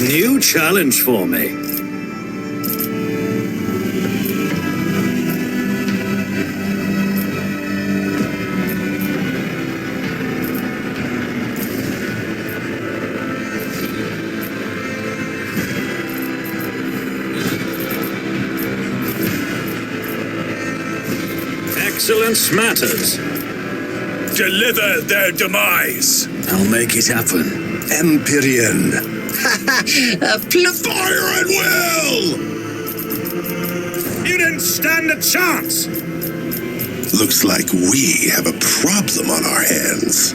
New challenge for me. Excellence matters. Deliver their demise. I'll make it happen. Empyrean. Fire at will! You didn't stand a chance. Looks like we have a problem on our hands.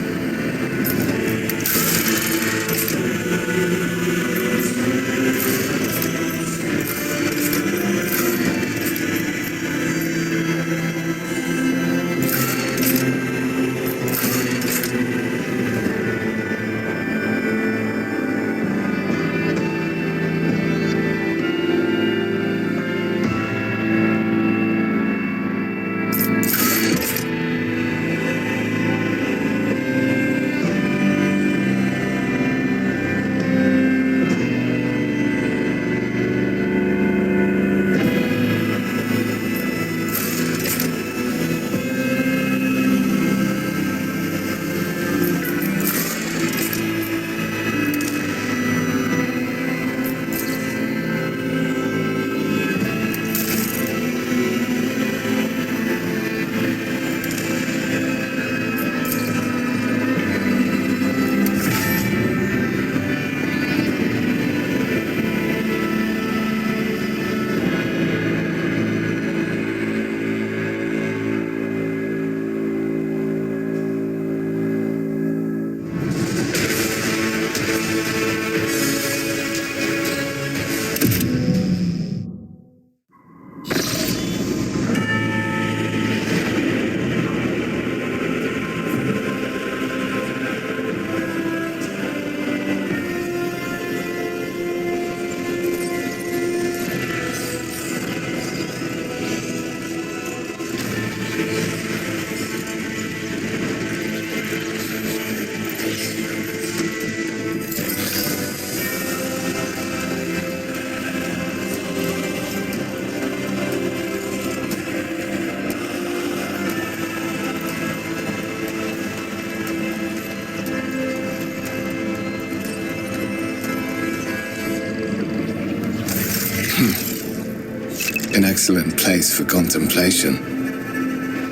An excellent place for contemplation.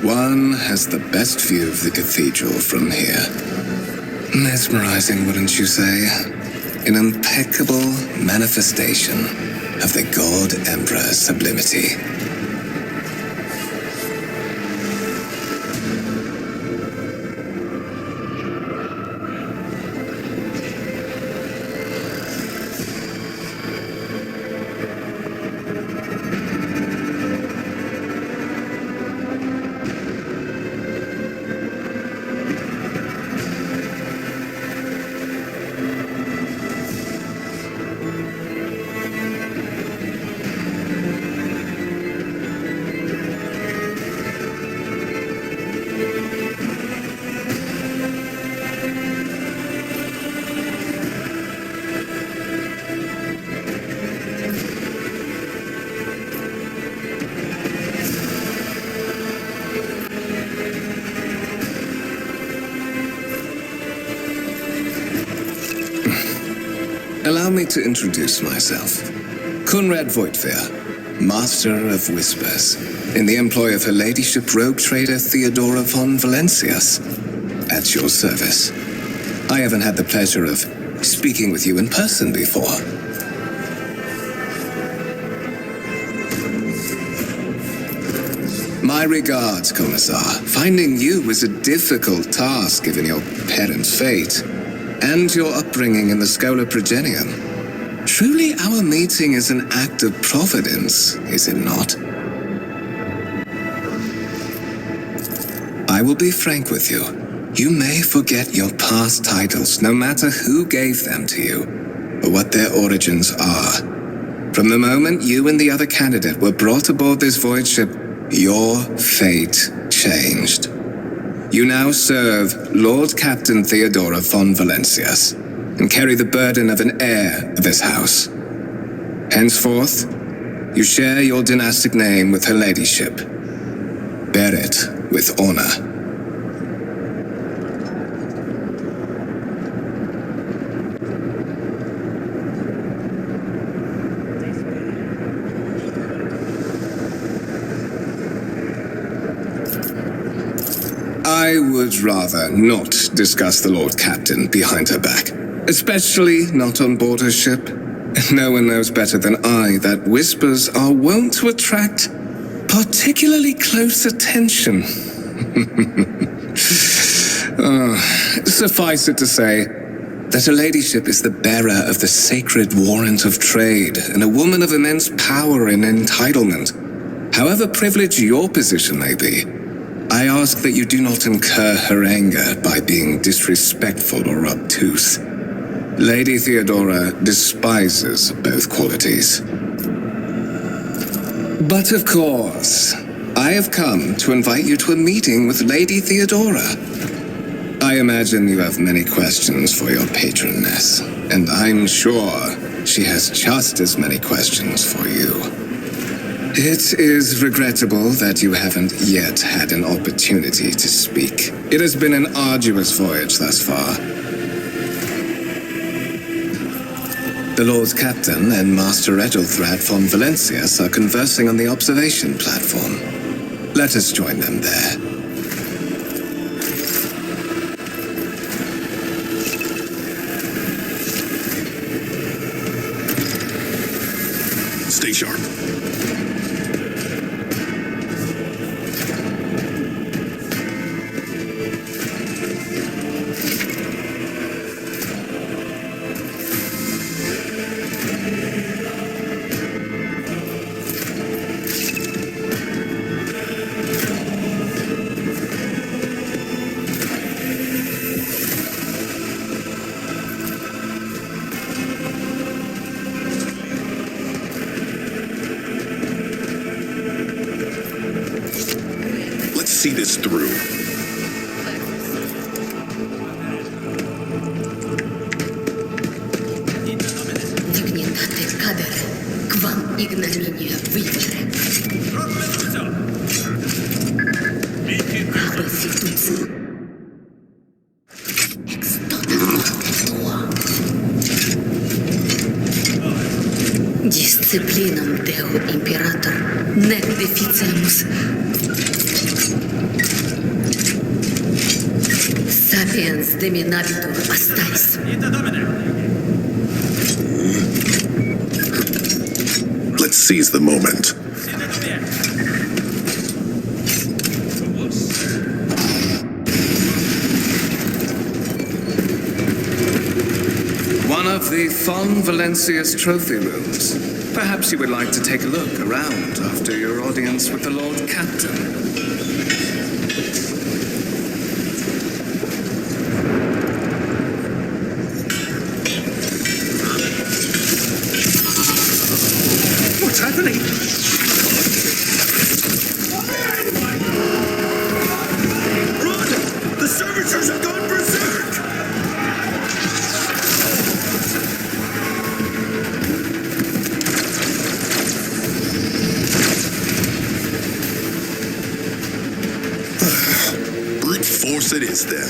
One has the best view of the cathedral from here. Mesmerizing, wouldn't you say? An impeccable manifestation of the God Emperor's sublimity. Allow me to introduce myself. Conrad Voigtwehr, Master of Whispers, in the employ of Her Ladyship Rogue Trader Theodora von Valencias. At your service. I haven't had the pleasure of speaking with you in person before. My regards, Commissar. Finding you was a difficult task given your parents' fate and your upbringing in the Schola Progenium. Truly our meeting is an act of providence, is it not? I will be frank with you. You may forget your past titles, no matter who gave them to you, or what their origins are. From the moment you and the other candidate were brought aboard this void ship, your fate changed. You now serve Lord Captain Theodora von Valencias, and carry the burden of an heir of this house. Henceforth, you share your dynastic name with her ladyship. Bear it with honor. I would rather not discuss the Lord Captain behind her back, especially not on board her ship. No one knows better than I that whispers are wont to attract particularly close attention. Suffice it to say that her ladyship is the bearer of the sacred warrant of trade and a woman of immense power and entitlement. However privileged your position may be, I ask that you do not incur her anger by being disrespectful or obtuse. Lady Theodora despises both qualities. But of course, I have come to invite you to a meeting with Lady Theodora. I imagine you have many questions for your patroness, and I'm sure she has just as many questions for you. It is regrettable that you haven't yet had an opportunity to speak. It has been an arduous voyage thus far. The Lord Captain and Master Ethelthred von Valencius are conversing on the observation platform. Let us join them there. Stay sharp. See this through. Dignitate cadere, quam ignominia vicere. Habet situtio. Ex tota morte tua. Disciplinam Deo Imperator, nec deficiamus. Sapiens deminabitur astais. Let's seize the moment. One of the von Valencius trophy rooms. Perhaps you would like to take a look around after your audience with the Lord Captain. What's happening? Run! The servitors have gone berserk! Brute force it is then.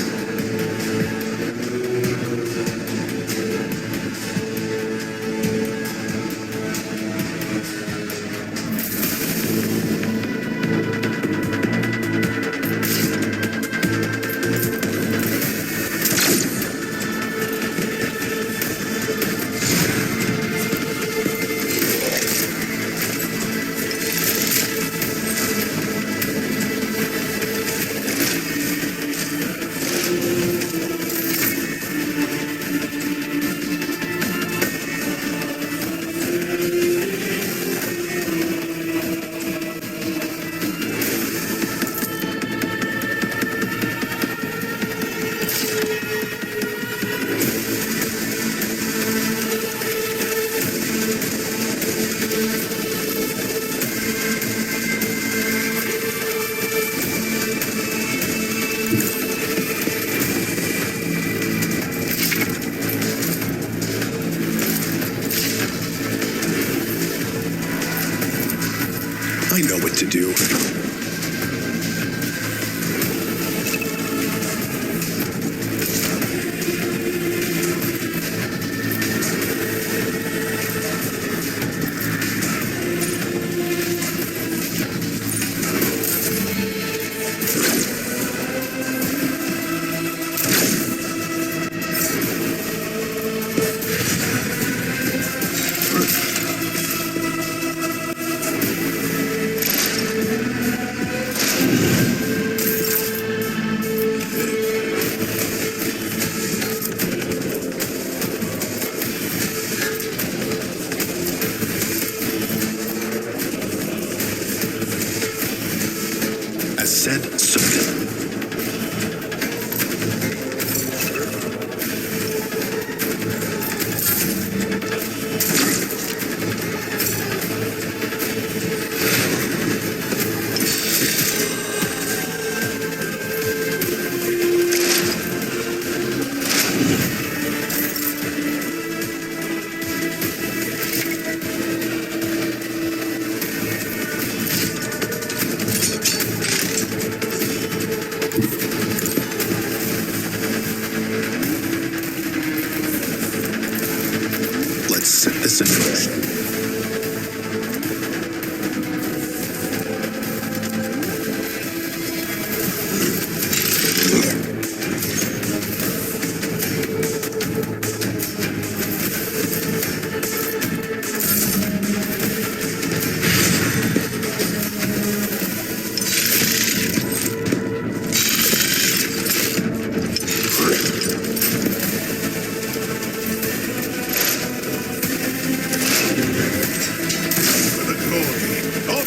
Let's set this in motion.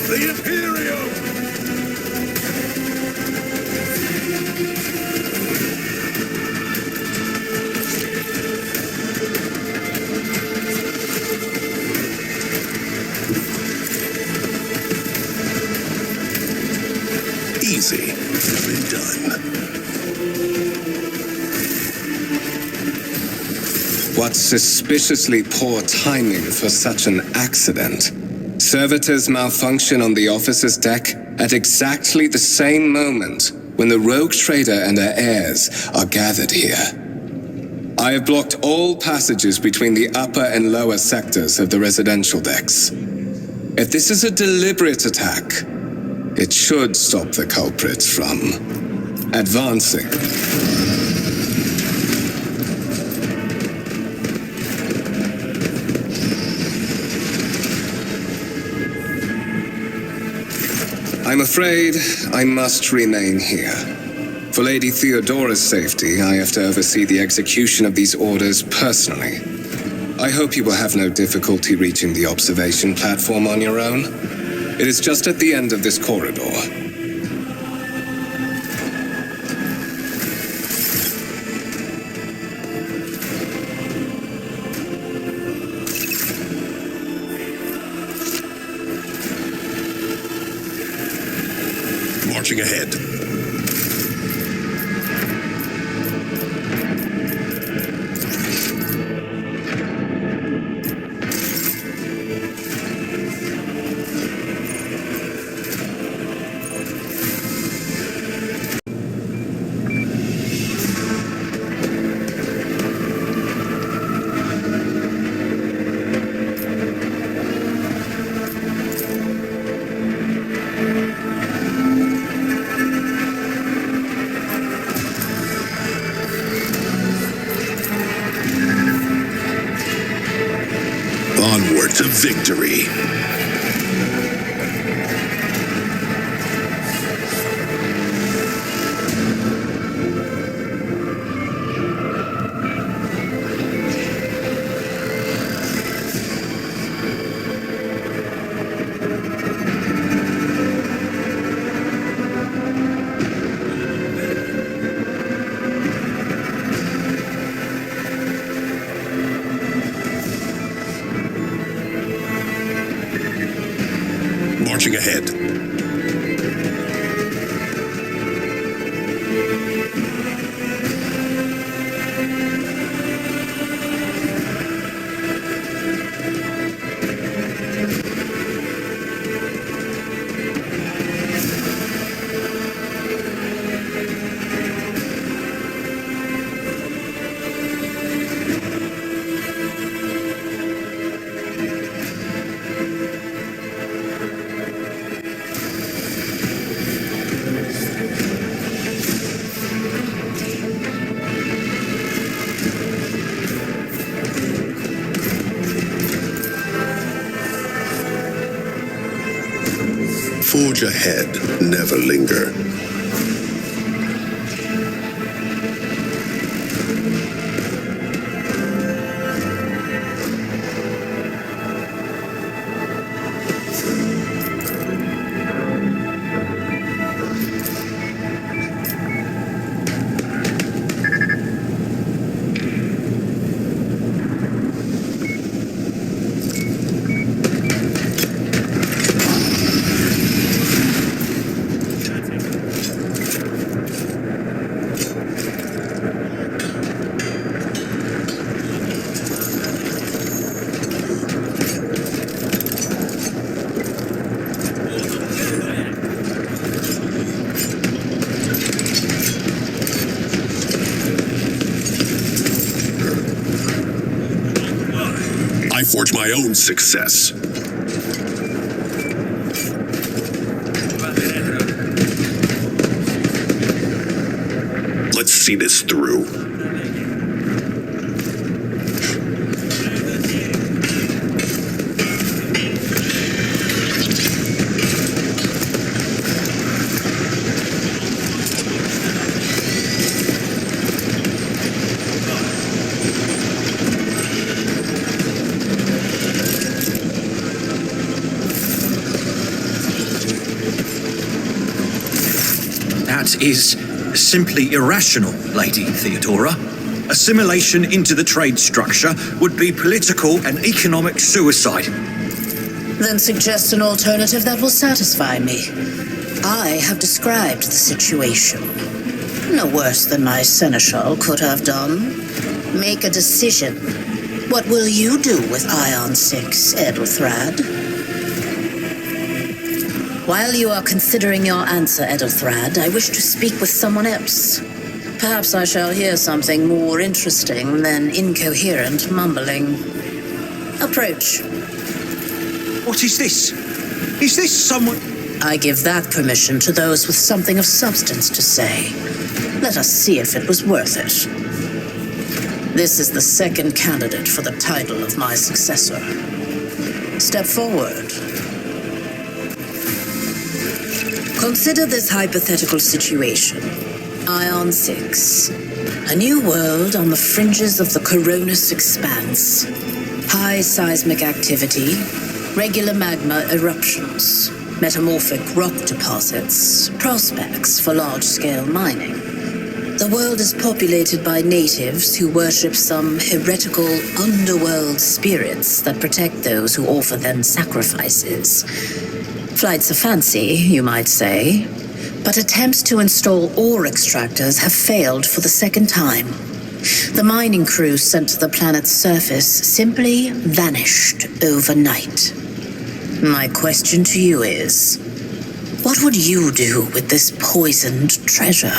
The Imperium! Easy. Been done. What suspiciously poor timing for such an accident. Servitors malfunction on the officer's deck at exactly the same moment when the rogue trader and her heirs are gathered here. I have blocked all passages between the upper and lower sectors of the residential decks. If this is a deliberate attack, it should stop the culprits from advancing. I'm afraid I must remain here. For Lady Theodora's safety, I have to oversee the execution of these orders personally. I hope you will have no difficulty reaching the observation platform on your own. It is just at the end of this corridor. Marching ahead. Onward to victory. Marching ahead. Forge ahead, never linger. forge my own success. Let's see this through. That is simply irrational, Lady Theodora. Assimilation into the trade structure would be political and economic suicide. Then suggest an alternative that will satisfy me. I have described the situation. No worse than my seneschal could have done. Make a decision. What will you do with Ion 6, Edelthrad? While you are considering your answer, Edelthrad, I wish to speak with someone else. Perhaps I shall hear something more interesting than incoherent mumbling. Approach. What is this? Is this someone... I give that permission to those with something of substance to say. Let us see if it was worth it. This is the second candidate for the title of my successor. Step forward. Consider this hypothetical situation. Ion 6. A new world on the fringes of the Coronis expanse. High seismic activity, regular magma eruptions, metamorphic rock deposits, prospects for large-scale mining. The world is populated by natives who worship some heretical underworld spirits that protect those who offer them sacrifices. Flights of fancy, you might say, but attempts to install ore extractors have failed for the second time. The mining crew sent to the planet's surface simply vanished overnight. My question to you is, what would you do with this poisoned treasure?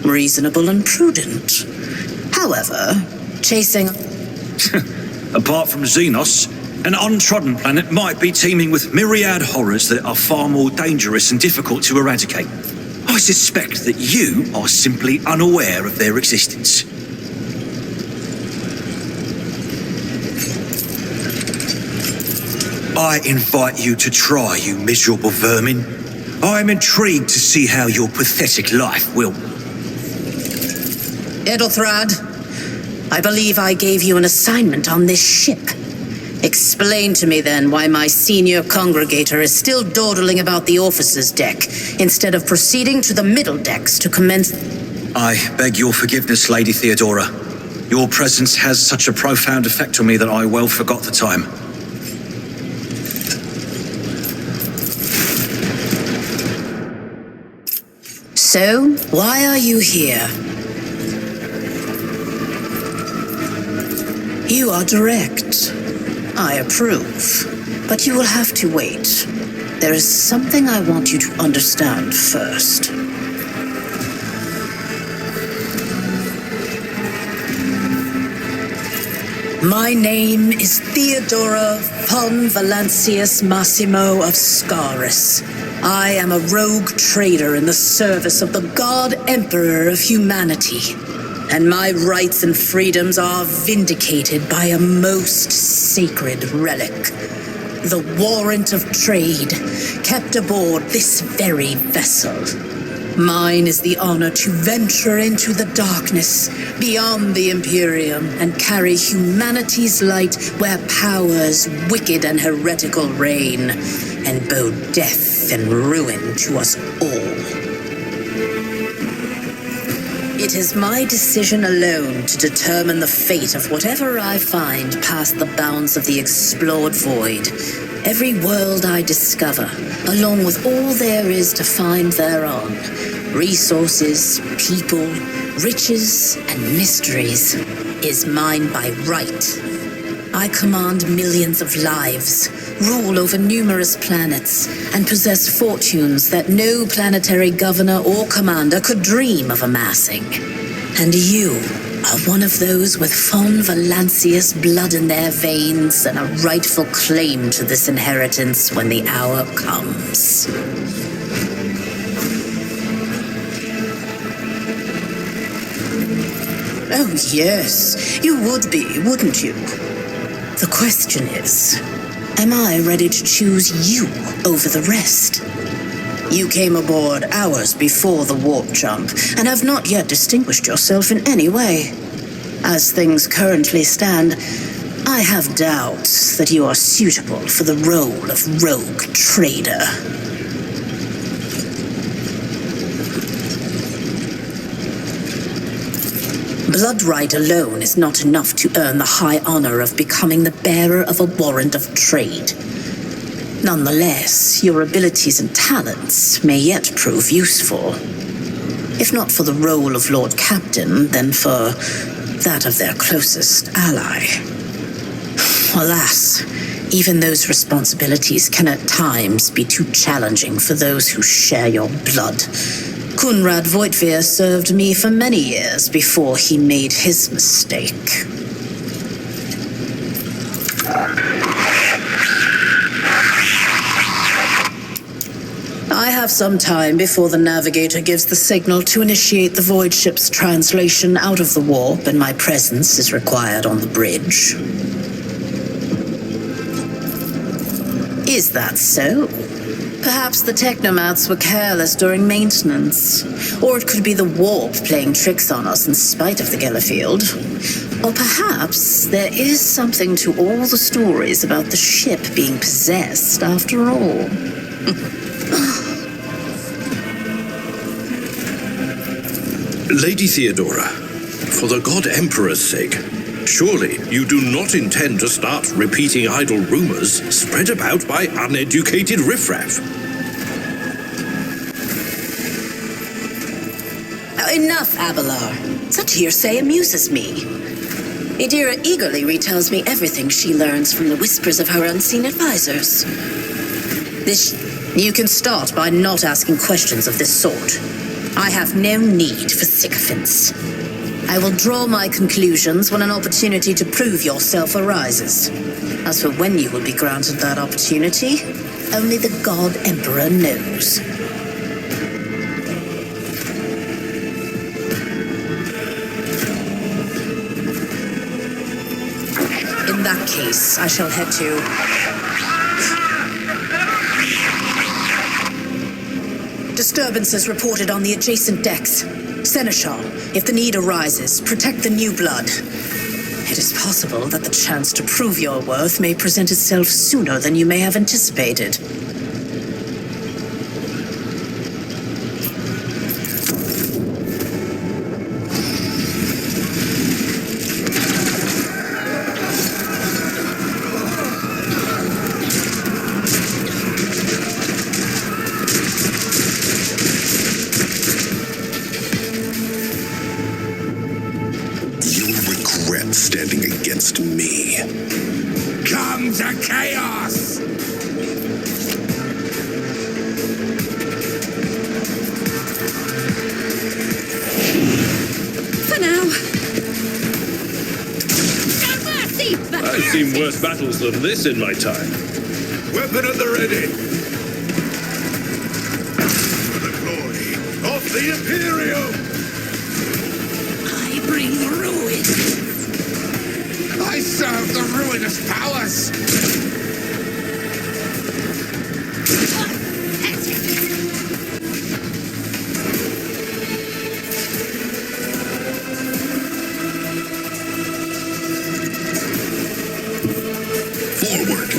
Reasonable and prudent. However, chasing... Apart from Xenos, an untrodden planet might be teeming with myriad horrors that are far more dangerous and difficult to eradicate. I suspect that you are simply unaware of their existence. I invite you to try, you miserable vermin. I am intrigued to see how your pathetic life will... Edelthrad, I believe I gave you an assignment on this ship. Explain to me then why my senior congregator is still dawdling about the officer's deck, instead of proceeding to the middle decks to commence... I beg your forgiveness, Lady Theodora. Your presence has such a profound effect on me that I well forgot the time. So, why are you here? You are direct. I approve. But you will have to wait. There is something I want you to understand first. My name is Theodora von Valancius Massimo of Scaris. I am a rogue trader in the service of the God Emperor of humanity. And my rights and freedoms are vindicated by a most sacred relic. The warrant of trade, kept aboard this very vessel. Mine is the honor to venture into the darkness, beyond the Imperium, and carry humanity's light where powers wicked and heretical reign, and bow death and ruin to us all. It is my decision alone to determine the fate of whatever I find past the bounds of the explored void. Every world I discover, along with all there is to find thereon, resources, people, riches, and mysteries, is mine by right. I command millions of lives, rule over numerous planets, and possess fortunes that no planetary governor or commander could dream of amassing. And you, are one of those with von Valancius blood in their veins and a rightful claim to this inheritance when the hour comes. Oh, yes, you would be, wouldn't you? The question is, am I ready to choose you over the rest? You came aboard hours before the warp jump and have not yet distinguished yourself in any way. As things currently stand, I have doubts that you are suitable for the role of rogue trader. Blood right alone is not enough to earn the high honor of becoming the bearer of a warrant of trade. Nonetheless, your abilities and talents may yet prove useful. If not for the role of Lord Captain, then for that of their closest ally. Alas, even those responsibilities can at times be too challenging for those who share your blood. Kunrad Voitvir served me for many years before he made his mistake. I have some time before the navigator gives the signal to initiate the void ship's translation out of the warp, and my presence is required on the bridge. Is that so? Perhaps the technomats were careless during maintenance. Or it could be the warp playing tricks on us in spite of the Gellerfield. Or perhaps there is something to all the stories about the ship being possessed after all. Lady Theodora, for the God Emperor's sake, surely you do not intend to start repeating idle rumors spread about by uneducated riffraff. Enough, Abelard. Such hearsay amuses me. Idira eagerly retells me everything she learns from the whispers of her unseen advisors. You can start by not asking questions of this sort. I have no need for sycophants. I will draw my conclusions when an opportunity to prove yourself arises. As for when you will be granted that opportunity, only the God Emperor knows. In that case, I shall head to... Disturbances reported on the adjacent decks. Seneschal, if the need arises, protect the new blood. It is possible that the chance to prove your worth may present itself sooner than you may have anticipated. Standing against me. Come to chaos! For now. No mercy! I've seen worse battles than this in my time. Weapon at the ready! For the glory of the Imperium! I bring ruin. I serve the ruinous powers! Forward!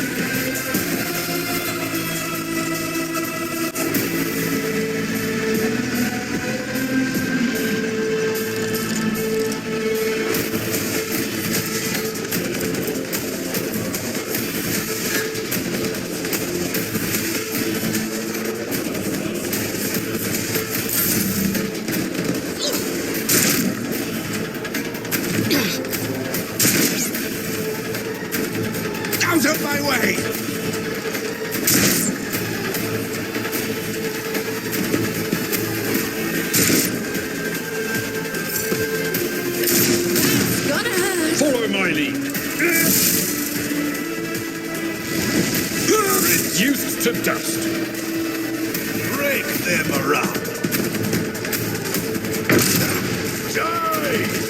dust. Break them around. Die!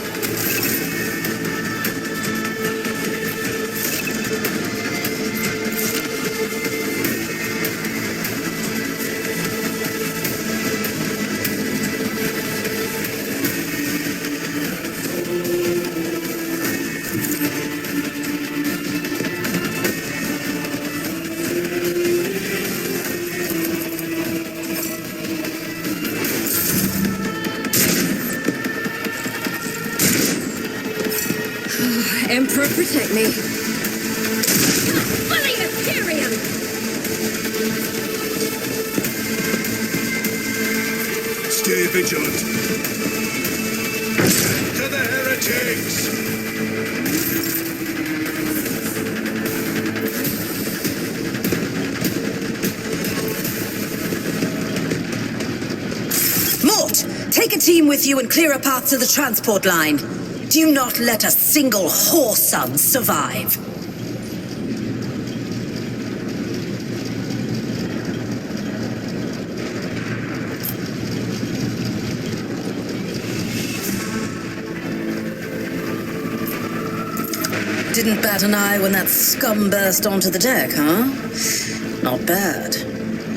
Emperor, protect me. Fully Imperium! Stay vigilant. To the heretics! Mort, take a team with you and clear a path to the transport line. Do not let a single whoreson survive. Didn't bat an eye when that scum burst onto the deck, huh? Not bad.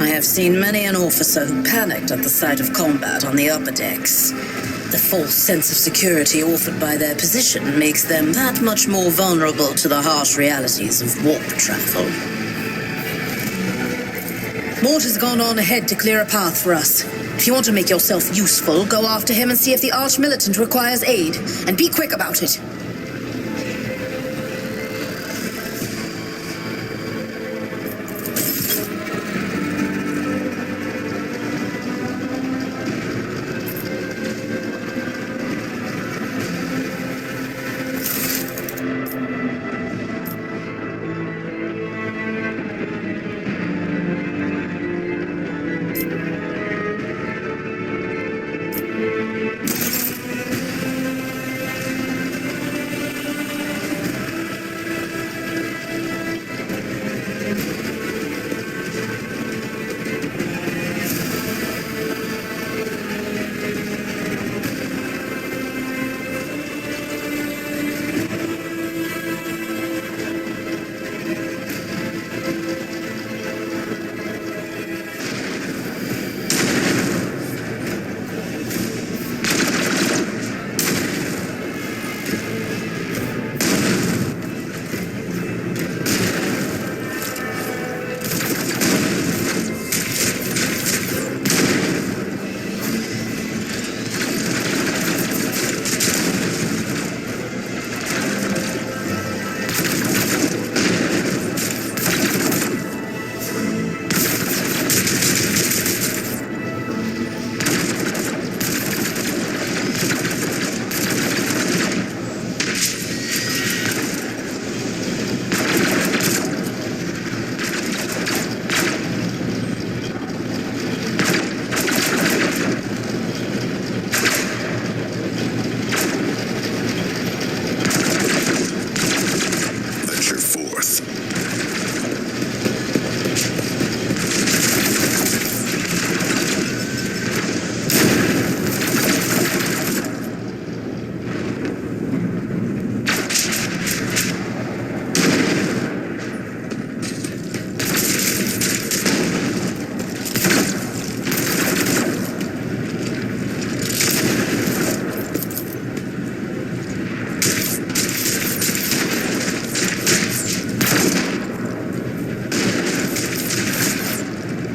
I have seen many an officer who panicked at the sight of combat on the upper decks. The false sense of security offered by their position makes them that much more vulnerable to the harsh realities of warp travel. Mort has gone on ahead to clear a path for us. If you want to make yourself useful, go after him and see if the Arch-Militant requires aid. And be quick about it.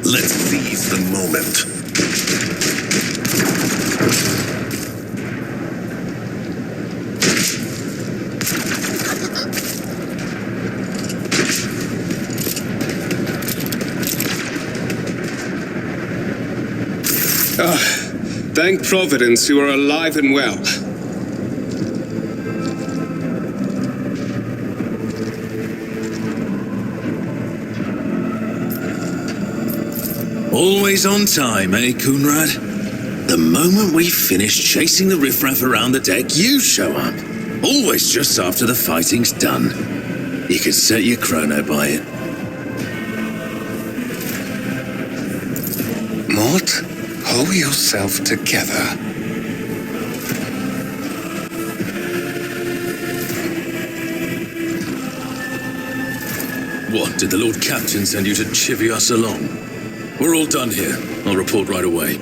Let's seize the moment. Thank Providence you are alive and well. Always on time, eh, Coonrad? The moment we finish chasing the riffraff around the deck, you show up. Always just after the fighting's done. You could set your chrono by it. Mort, hold yourself together. What, did the Lord Captain send you to chivvy us along? We're all done here. I'll report right away.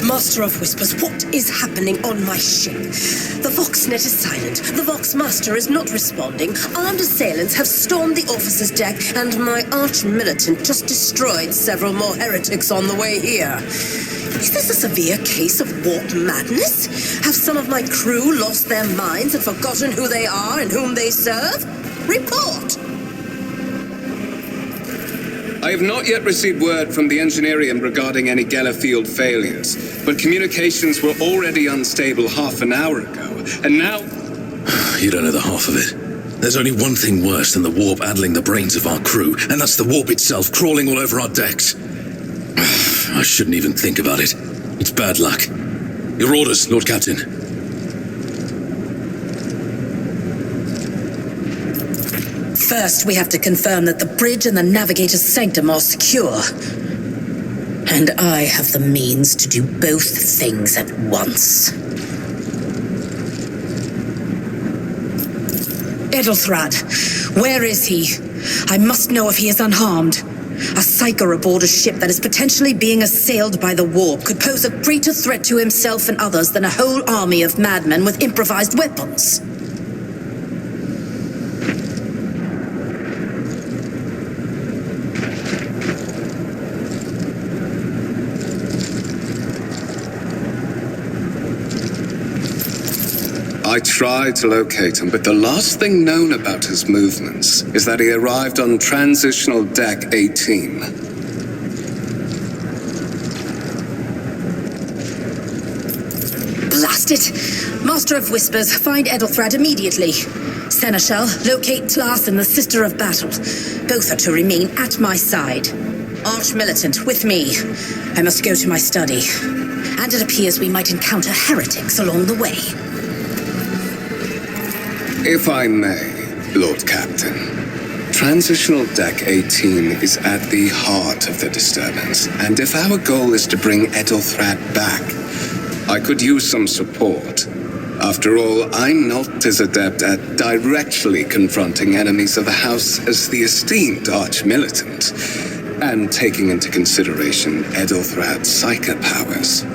Master of Whispers, what is happening on my ship? The Voxnet is silent. The Vox Master is not responding. Armed assailants have stormed the officer's deck, and my arch-militant just destroyed several more heretics on the way here. Is this a severe case of warp madness? Have some of my crew lost their minds and forgotten who they are and whom they serve? Report! I have not yet received word from the Engineerium regarding any Geller field failures, but communications were already unstable half an hour ago, and now... You don't know the half of it. There's only one thing worse than the warp addling the brains of our crew, and that's the warp itself crawling all over our decks. I shouldn't even think about it. It's bad luck. Your orders, Lord Captain. First, we have to confirm that the bridge and the navigator's sanctum are secure. And I have the means to do both things at once. Edelthrad, where is he? I must know if he is unharmed. A psyker aboard a ship that is potentially being assailed by the warp could pose a greater threat to himself and others than a whole army of madmen with improvised weapons. I tried to locate him, but the last thing known about his movements is that he arrived on Transitional Deck 18. Blast it! Master of Whispers, find Edelthrad immediately. Seneschal, locate Tlas and the Sister of Battle. Both are to remain at my side. Arch-militant, with me. I must go to my study. And it appears we might encounter heretics along the way. If I may, Lord Captain, Transitional Deck 18 is at the heart of the disturbance, and if our goal is to bring Edelthrad back, I could use some support. After all, I'm not as adept at directly confronting enemies of the House as the esteemed Arch-Militant, and taking into consideration Edelthrad's psychic powers.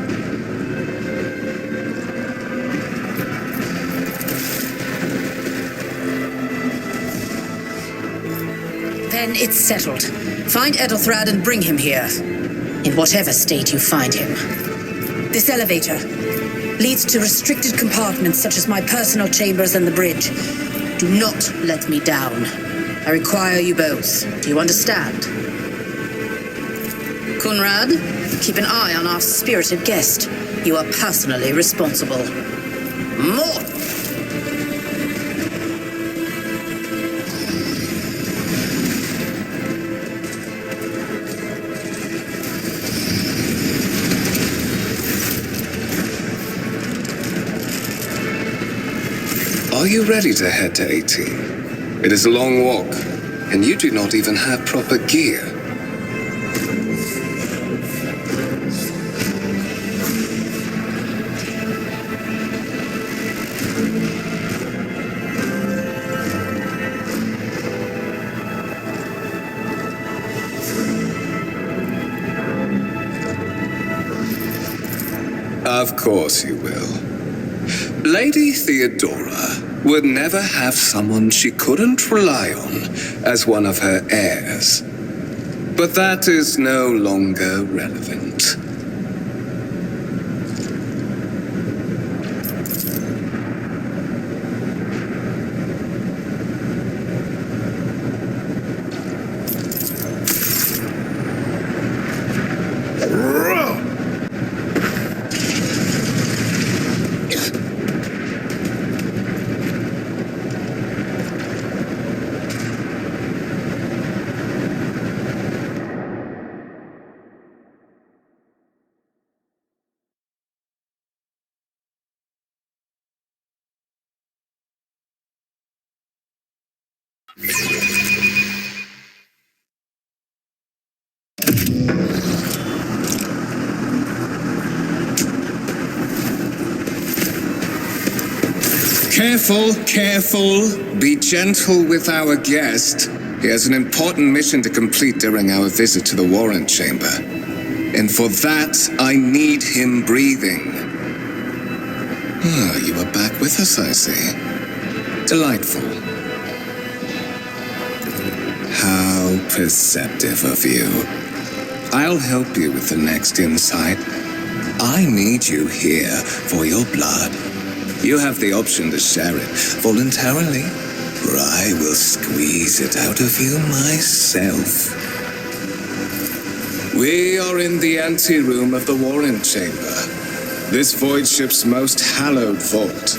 Then it's settled. Find Edelthrad and bring him here. In whatever state you find him. This elevator leads to restricted compartments such as my personal chambers and the bridge. Do not let me down. I require you both. Do you understand? Kunrad, keep an eye on our spirited guest. You are personally responsible. More! Are you ready to head to 18? It is a long walk, and you do not even have proper gear. Of course you will. Lady Theodora would never have someone she couldn't rely on as one of her heirs. But that is no longer relevant. Careful, careful. Be gentle with our guest. He has an important mission to complete during our visit to the warrant chamber. And for that, I need him breathing. Ah, you are back with us, I see. Delightful. How perceptive of you. I'll help you with the next insight. I need you here for your blood. You have the option to share it voluntarily, or I will squeeze it out of you myself. We are in the anteroom of the warrant chamber, this void ship's most hallowed vault.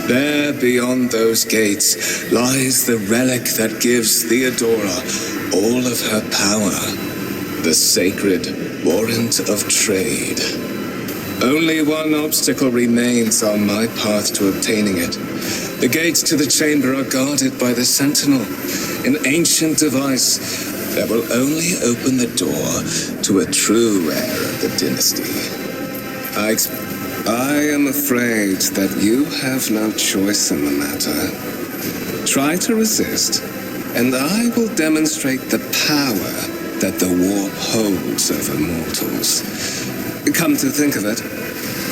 There, beyond those gates, lies the relic that gives Theodora all of her power, the sacred warrant of trade. Only one obstacle remains on my path to obtaining it. The gates to the chamber are guarded by the Sentinel, an ancient device that will only open the door to a true heir of the dynasty. I am afraid that you have no choice in the matter. Try to resist, and I will demonstrate the power that the warp holds over mortals. Come to think of it,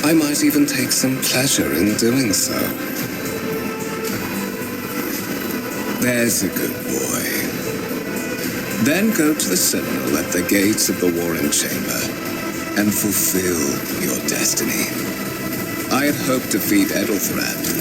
I might even take some pleasure in doing so. There's a good boy. Then go to the Sentinel at the gates of the warrant chamber and fulfill your destiny. I had hoped to feed Edelthran.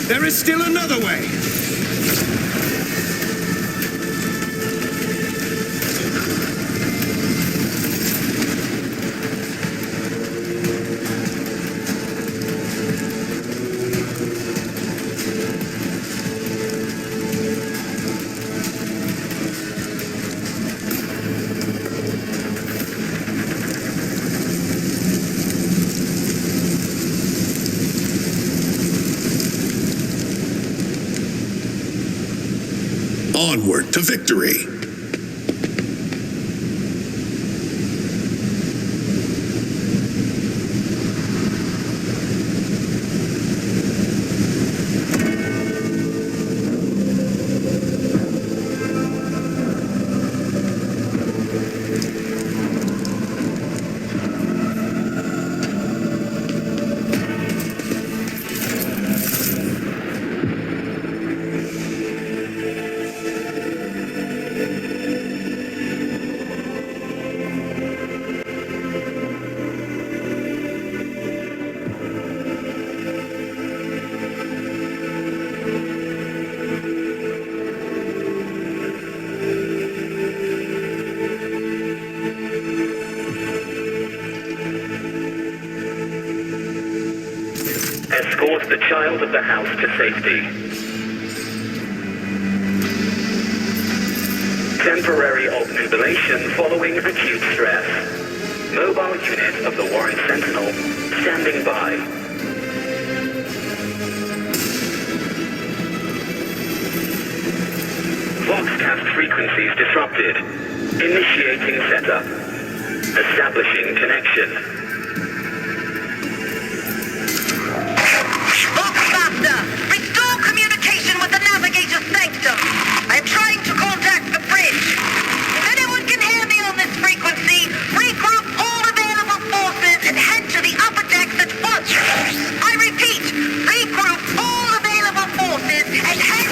There is still another way! Onward to victory. Escort the child of the house to safety. Temporary obnubilation following acute stress. Mobile unit of the Warrant Sentinel standing by. broadcast frequencies disrupted. Initiating setup. Establishing connection. Bookmaster, restore communication with the navigator's sanctum. I'm trying to contact the bridge. If anyone can hear me on this frequency, regroup all available forces and head to the upper decks at once. I repeat, regroup all available forces and head...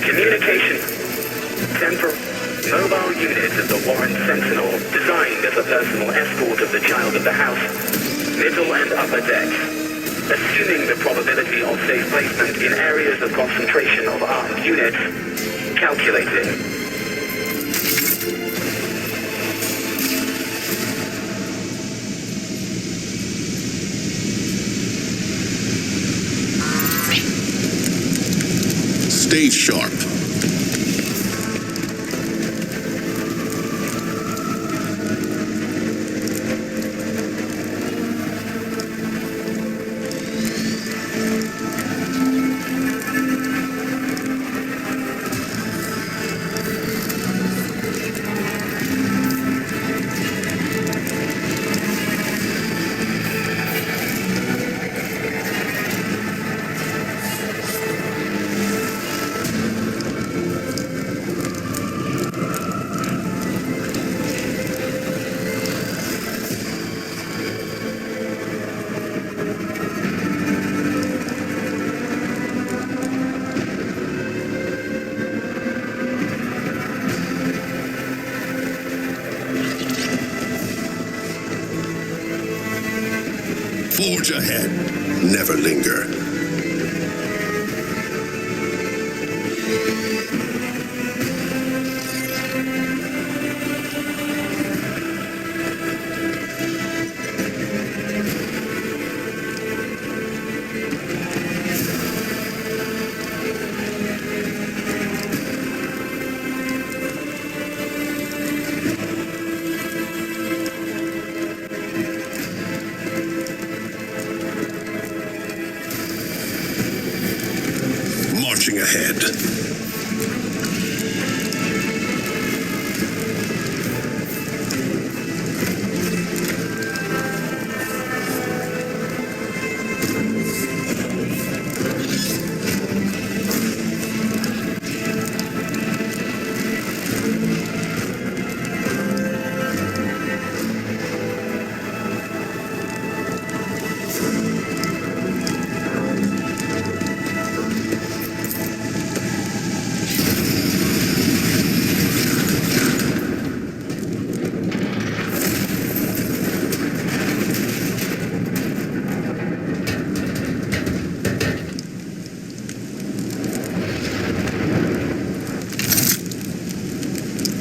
Communication. Temporal. Mobile unit of the Warren Sentinel, designed as a personal escort of the child of the house. Middle and upper decks. Assuming the probability of safe placement in areas of concentration of armed units. Calculating. Stay sharp. Forge ahead. Never linger. Marching ahead.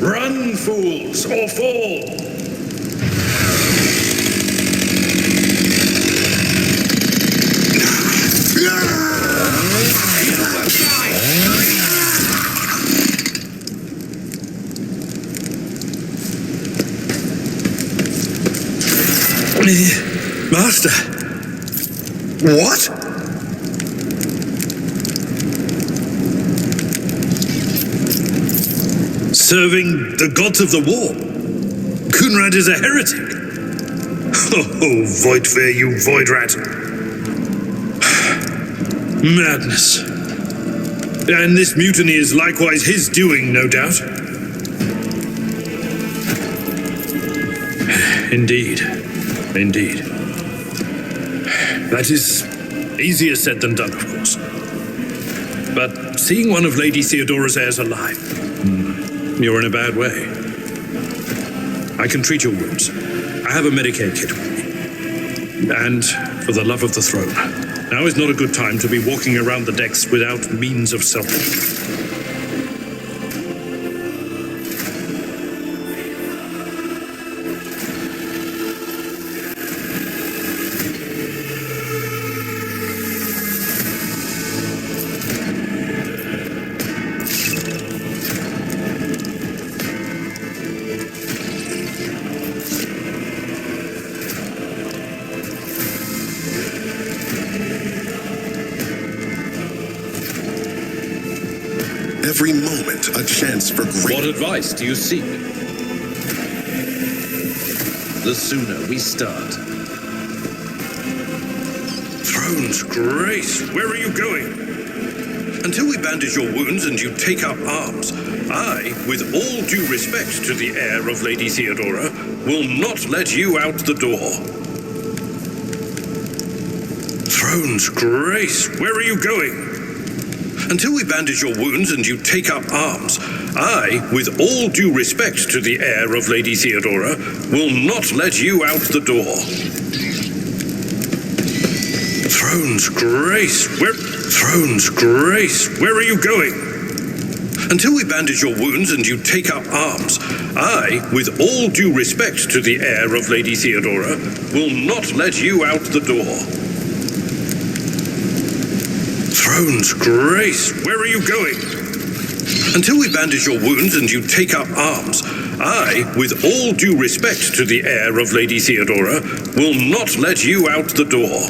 Run, fools, or fall! Master! What? Serving the gods of the war. Kunrad is a heretic. Oh, Voidfair, you void rat. Madness. And this mutiny is likewise his doing, no doubt. Indeed. Indeed. That is easier said than done, of course. But seeing one of Lady Theodora's heirs alive, you're in a bad way. I can treat your wounds. I have a Medicaid kit with me. And for the love of the throne, now is not a good time to be walking around the decks without means of self-defense. Every moment a chance for What great. advice do you seek? The sooner we start. Throne's Grace, where are you going? Until we bandage your wounds and you take up arms, I, with all due respect to the heir of Lady Theodora, will not let you out the door. Throne's Grace, where are you going? Until we bandage your wounds and you take up arms, I, with all due respect to the heir of Lady Theodora, will not let you out the door. Throne's Grace, where are you going? Until we bandage your wounds and you take up arms, I, with all due respect to the heir of Lady Theodora, will not let you out the door. Throne's Grace, where are you going? Until we bandage your wounds and you take up arms, I, with all due respect to the heir of Lady Theodora, will not let you out the door.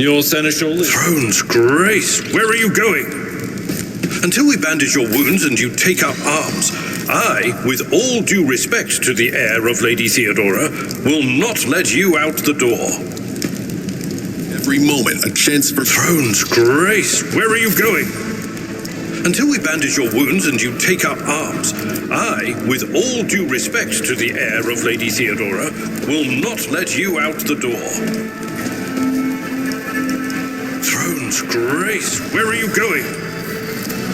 Your seneschal is... Throne's Grace, where are you going? Until we bandage your wounds and you take up arms, I, with all due respect to the heir of Lady Theodora, will not let you out the door. Every moment a chance for. Throne's Grace, where are you going? Until we bandage your wounds and you take up arms, I, with all due respect to the heir of Lady Theodora, will not let you out the door. Throne's Grace, where are you going?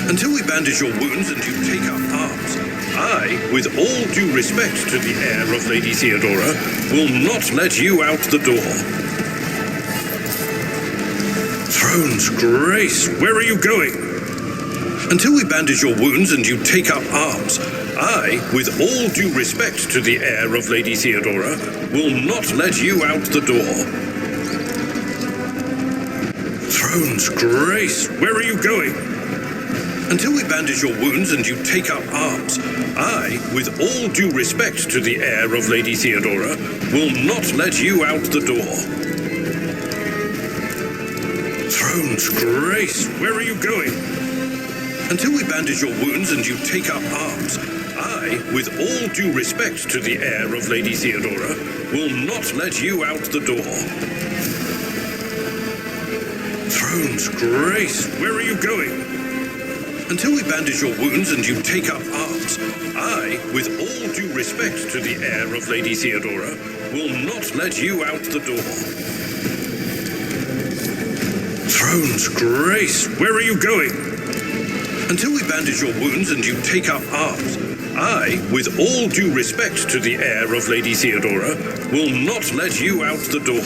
Until we bandage your wounds and you take up arms, I, with all due respect to the heir of Lady Theodora, will not let you out the door. Throne's Grace, where are you going? Until we bandage your wounds and you take up arms, I, with all due respect to the heir of Lady Theodora, will not let you out the door. Throne's Grace, where are you going? Until we bandage your wounds and you take up arms, I, with all due respect to the heir of Lady Theodora, will not let you out the door. Throne's Grace, where are you going? Until we bandage your wounds and you take up arms, I, with all due respect to the heir of Lady Theodora, will not let you out the door. Throne's Grace, where are you going? Until we bandage your wounds and you take up arms, I, with all due respect to the heir of Lady Theodora, will not let you out the door. Throne's Grace, where are you going? Until we bandage your wounds and you take up arms, I, with all due respect to the heir of Lady Theodora, will not let you out the door.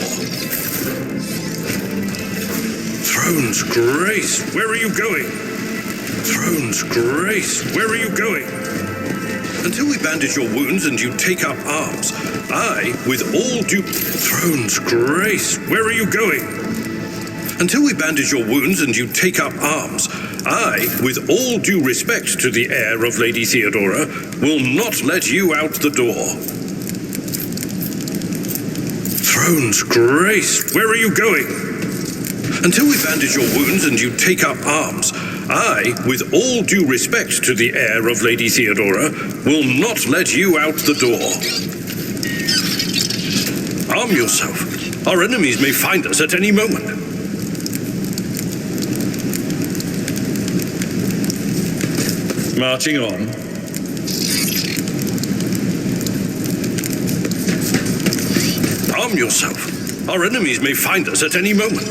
Throne's Grace, where are you going? Throne's Grace, where are you going? Until we bandage your wounds and you take up arms, I, with all due... Throne's Grace, where are you going? Until we bandage your wounds and you take up arms, I, with all due respect to the heir of Lady Theodora, will not let you out the door. Throne's Grace, where are you going? Until we bandage your wounds and you take up arms, I, with all due respect to the heir of Lady Theodora, will not let you out the door. Arm yourself. Our enemies may find us at any moment. Marching on. Arm yourself. Our enemies may find us at any moment.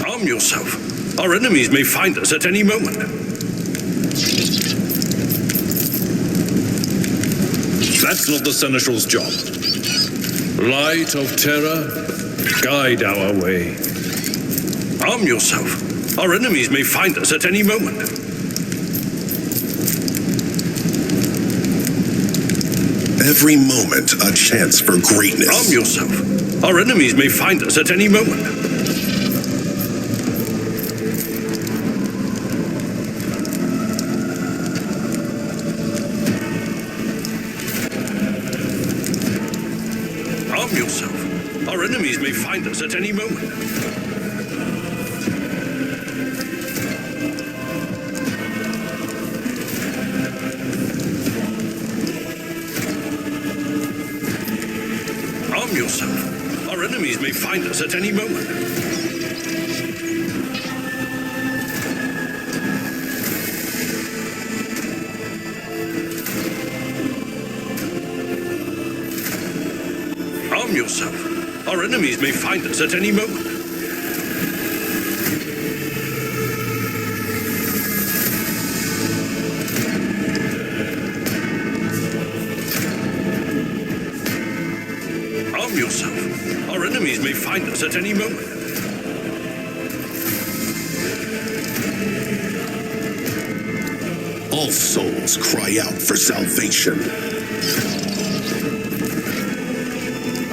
Arm yourself. Our enemies may find us at any moment. That's not the Seneschal's job. Light of terror, guide our way. Arm yourself. Our enemies may find us at any moment. Every moment a chance for greatness. Arm yourself. Our enemies may find us at any moment. Arm yourself. Our enemies may find us at any moment. Arm yourself. Our enemies may find us at any moment. Arm yourself. Our enemies may find us at any moment. Arm yourself. Our enemies may find us at any moment. All souls cry out for salvation.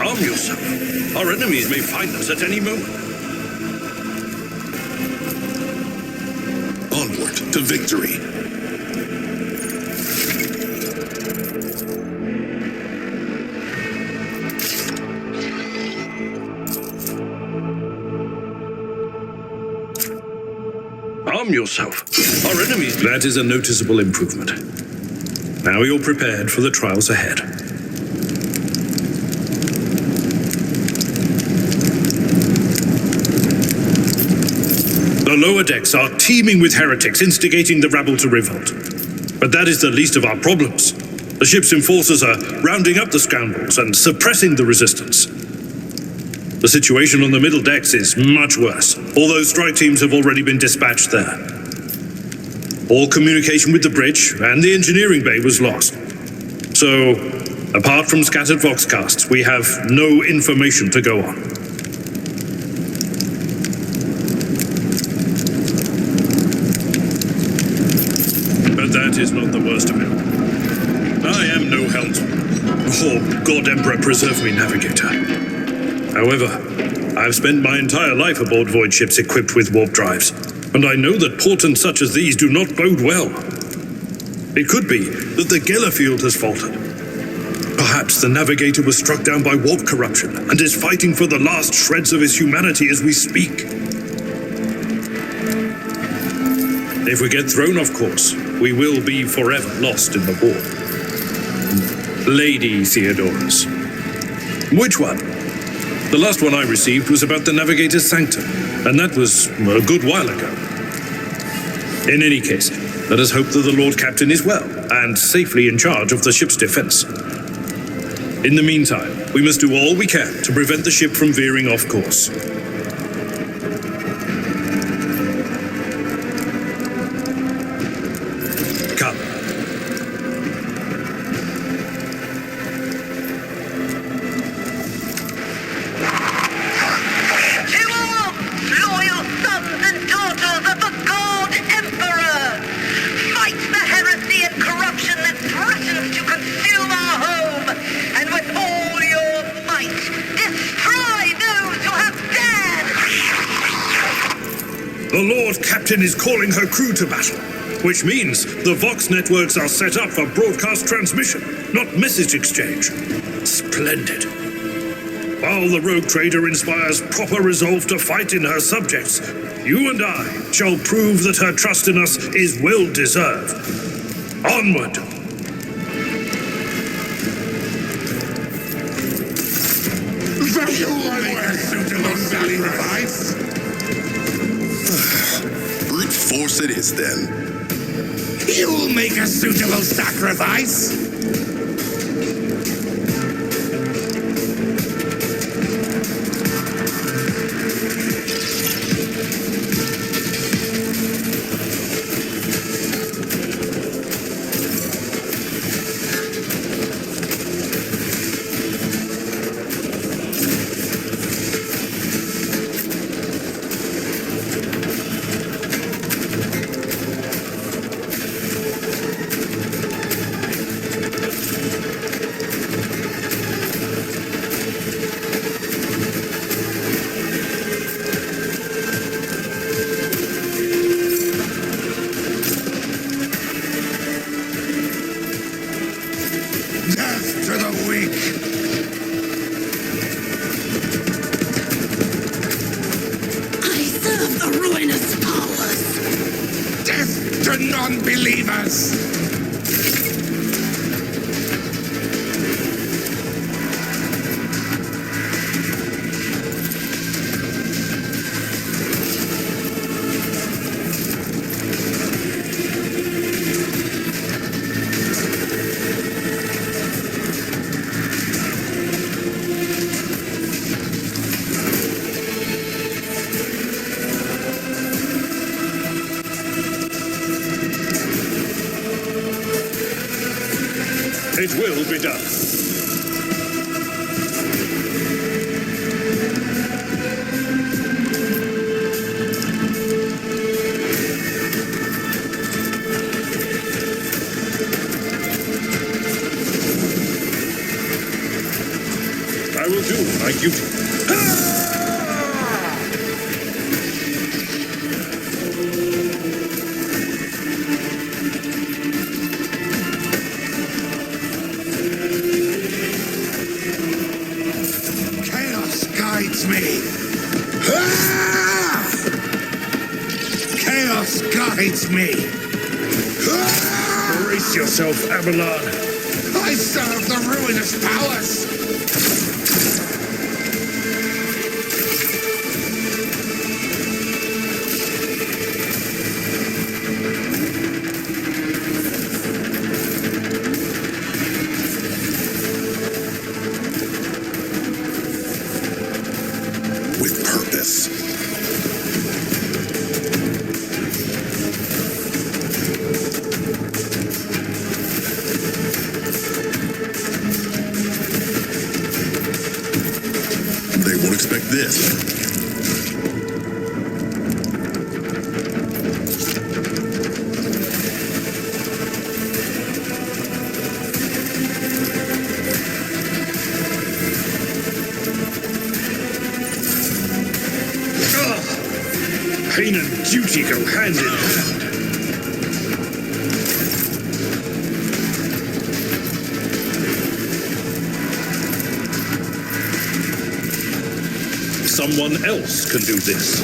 Arm yourself. Our enemies may find us at any moment. Onward to victory. Arm yourself. Our enemies... That is a noticeable improvement. Now you're prepared for the trials ahead. The lower decks are teeming with heretics instigating the rabble to revolt. But that is the least of our problems. The ship's enforcers are rounding up the scoundrels and suppressing the resistance. The situation on the middle decks is much worse, although strike teams have already been dispatched there. All communication with the bridge and the engineering bay was lost. So, apart from scattered voxcasts, we have no information to go on. But that is not the worst of it. I am no helmsman, or God Emperor preserve me navigator. However, I've spent my entire life aboard void ships equipped with warp drives, and I know that portents such as these do not bode well. It could be that the Gellerfield has faltered. Perhaps the navigator was struck down by warp corruption and is fighting for the last shreds of his humanity as we speak. If we get thrown off course, we will be forever lost in the warp. Lady Theodoras. Which one? The last one I received was about the Navigator's Sanctum, and that was a good while ago. In any case, let us hope that the Lord Captain is well, and safely in charge of the ship's defense. In the meantime, we must do all we can to prevent the ship from veering off course. Come. The Lord Captain is calling her crew to battle, which means the Vox networks are set up for broadcast transmission, not message exchange. Splendid. While the rogue trader inspires proper resolve to fight in her subjects, you and I shall prove that her trust in us is well deserved. Onward! Brute force it is, then. You'll make a suitable sacrifice. be done. I will do my duty. Chaos guides me. Chaos guides me. Brace yourself, Abelard. I serve the ruinous powers. With purpose. They won't expect this. Pain and duty go hand in hand. Someone else can do this.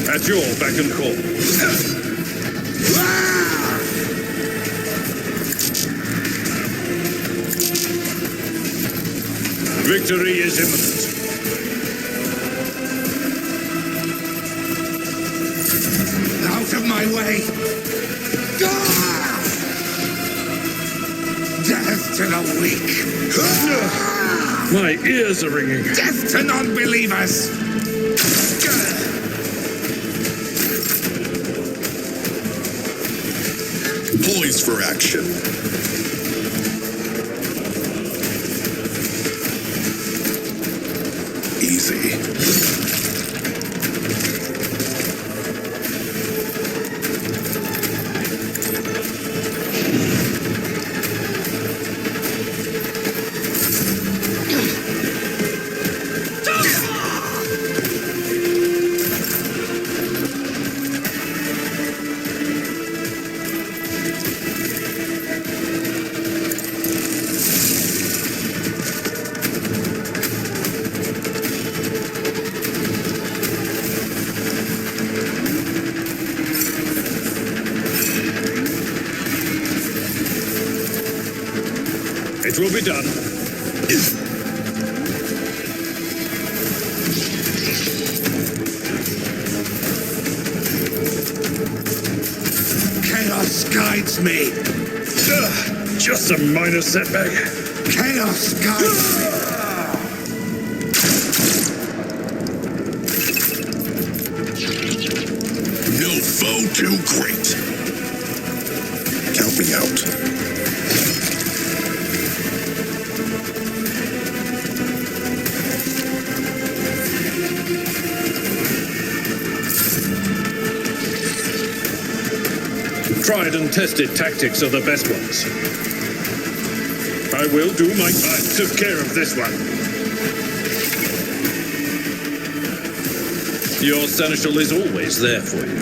At your beck and call. Victory is imminent. Out of my way! Death to the weak! My ears are ringing. Death to non-believers! Poised for action. Easy. It will be done. Chaos guides me! Just a minor setback. Chaos guides me! No foe too great. Count me out. Tried and tested tactics are the best ones. I will do my... I took care of this one. Your seneschal is always there for you.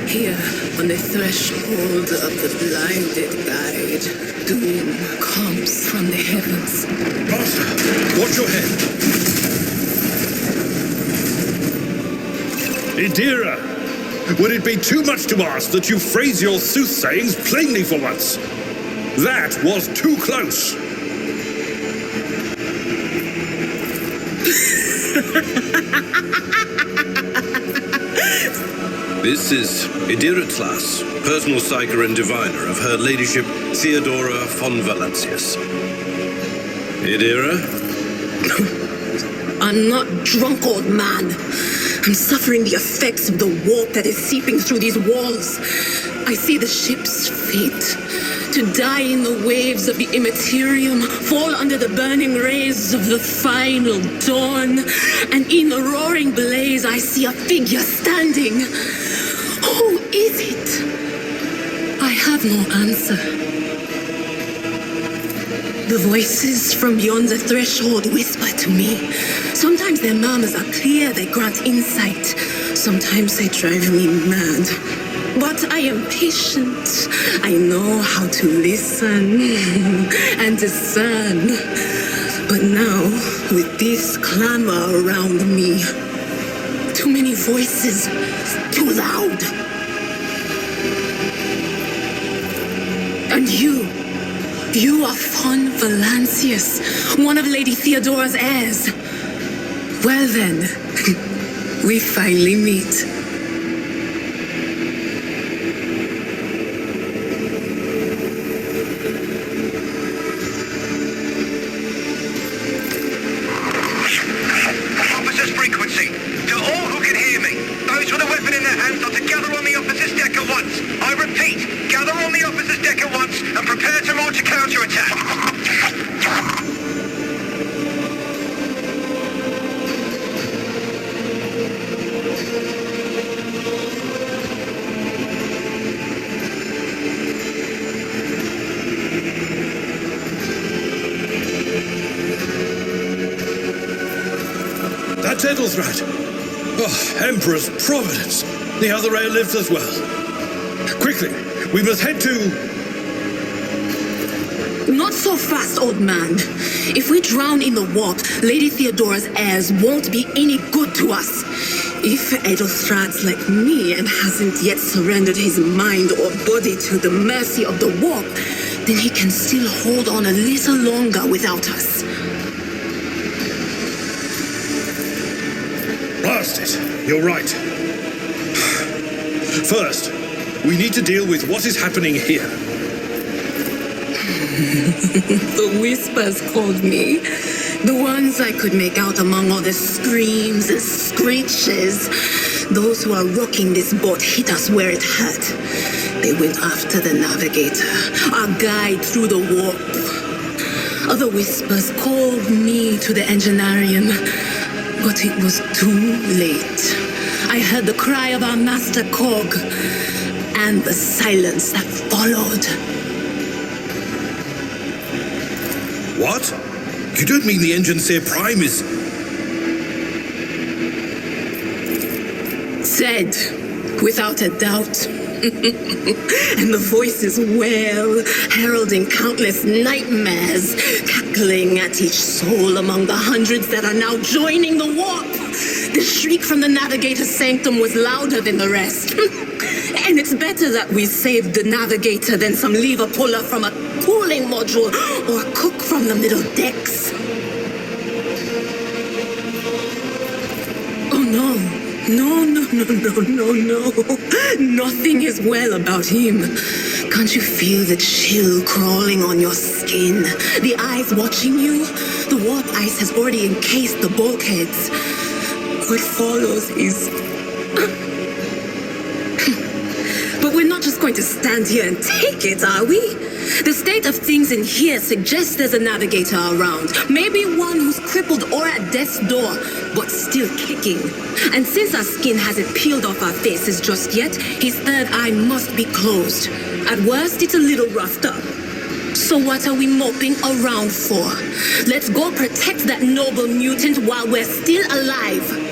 Here, on the threshold of the blinded guide, doom comes from the heavens. Master, watch your head. Idira, would it be too much to ask that you phrase your soothsayings plainly for once? That was too close. This is Idira Tlas, personal psyker and diviner of Her Ladyship Theodora von Valancius. Idira? I'm not drunk, old man. I'm suffering the effects of the warp that is seeping through these walls. I see the ship's fate. To die in the waves of the immaterium, fall under the burning rays of the final dawn. And in the roaring blaze, I see a figure standing. Who is it? I have no answer. The voices from beyond the threshold whisper to me. Sometimes their murmurs are clear, they grant insight. Sometimes they drive me mad. But I am patient. I know how to listen and discern. But now, with this clamor around me, too many voices, too loud. And you are von Valancius, one of Lady Theodora's heirs. Well then, we finally meet. Officer's frequency. To all who can hear me, those with a weapon in their hands are to gather on the officer's deck at once. I repeat, gather on the officer's deck at once and prepare to launch a counterattack. That's Edelthrat. Oh, Emperor's Providence. The other heir lives as well. Quickly, we must head to... Not so fast, old man. If we drown in the warp, Lady Theodora's heirs won't be any good to us. If Edelthrat's like me and hasn't yet surrendered his mind or body to the mercy of the warp, then he can still hold on a little longer without us. Blast it. You're right. First, we need to deal with what is happening here. The whispers called me. The ones I could make out among all the screams and screeches. Those who are rocking this boat hit us where it hurt. They went after the navigator, our guide through the warp. Other whispers called me to the engineering, but it was too late. I heard the cry of our master Cog, and the silence that followed. What? You don't mean the Engineer Prime is... Dead, without a doubt. And the voices wail, heralding countless nightmares, cackling at each soul among the hundreds that are now joining the warp. The shriek from the navigator's sanctum was louder than the rest. And it's better that we saved the navigator than some lever puller from a cooling module or a cook from the middle decks. Oh no. No. Nothing is well about him. Can't you feel the chill crawling on your skin? The eyes watching you? The warp ice has already encased the bulkheads. What follows is... But we're not just going to stand here and take it, are we? The state of things in here suggests there's a navigator around. Maybe one who's crippled or at death's door, but still kicking. And since our skin hasn't peeled off our faces just yet, his third eye must be closed. At worst, it's a little roughed up. So what are we moping around for? Let's go protect that noble mutant while we're still alive.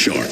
sharp.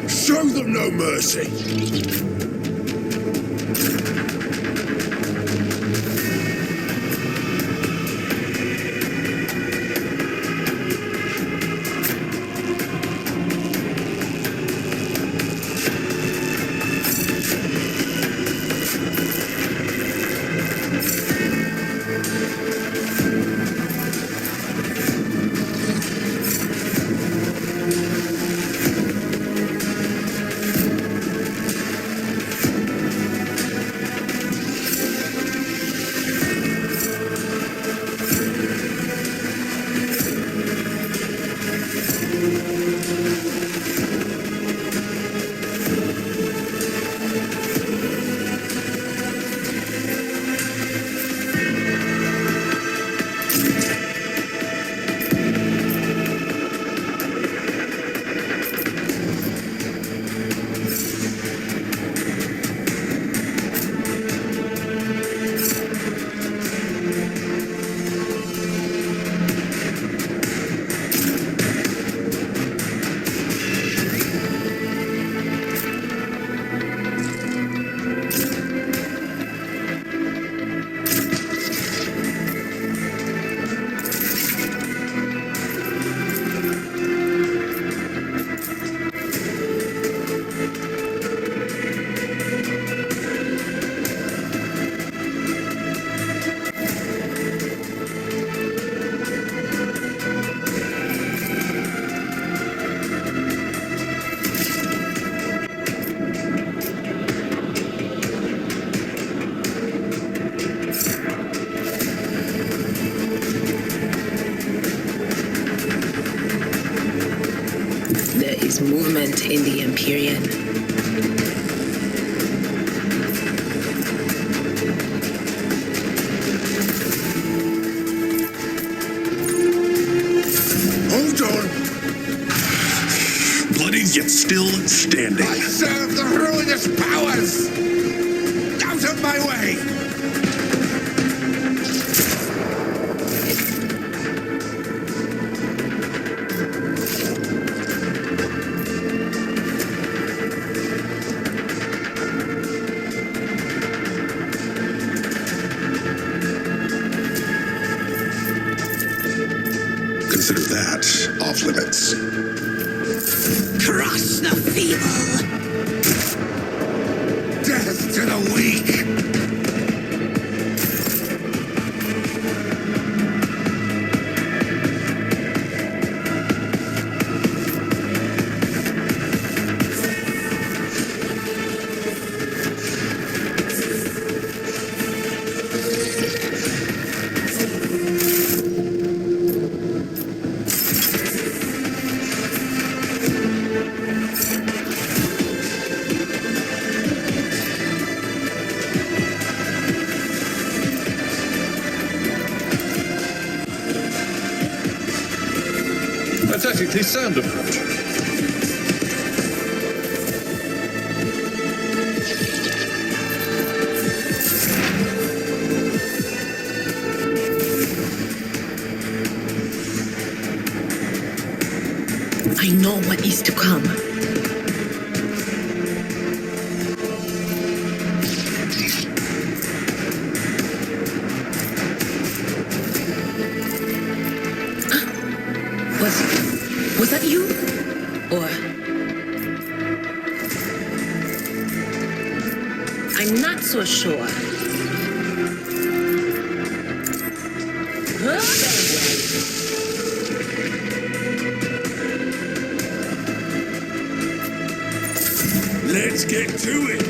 Show them no mercy. Movement in the Empyrean. Hold on. Bloodied yet still standing. I serve the ruinous powers. Out of my way. Consider that off limits. Crush the feeble! Death to the weak. Pathetically sound approach. I know what is to come. Was that you? Or... I'm not so sure. Let's get to it.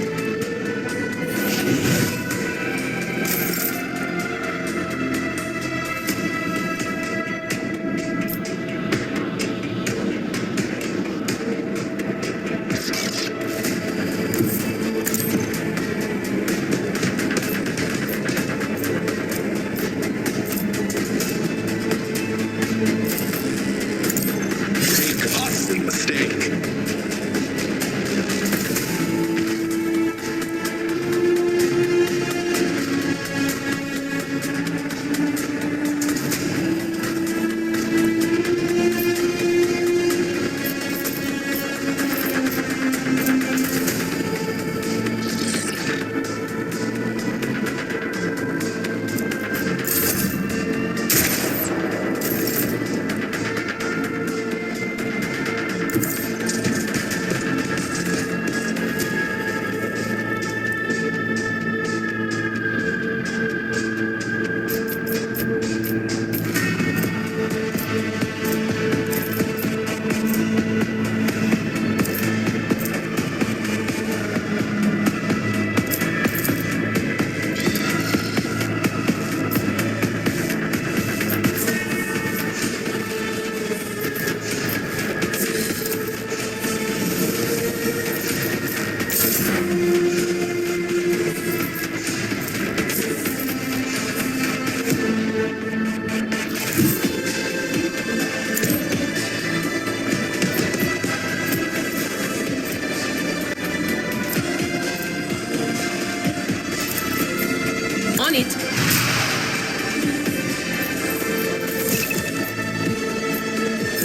On it.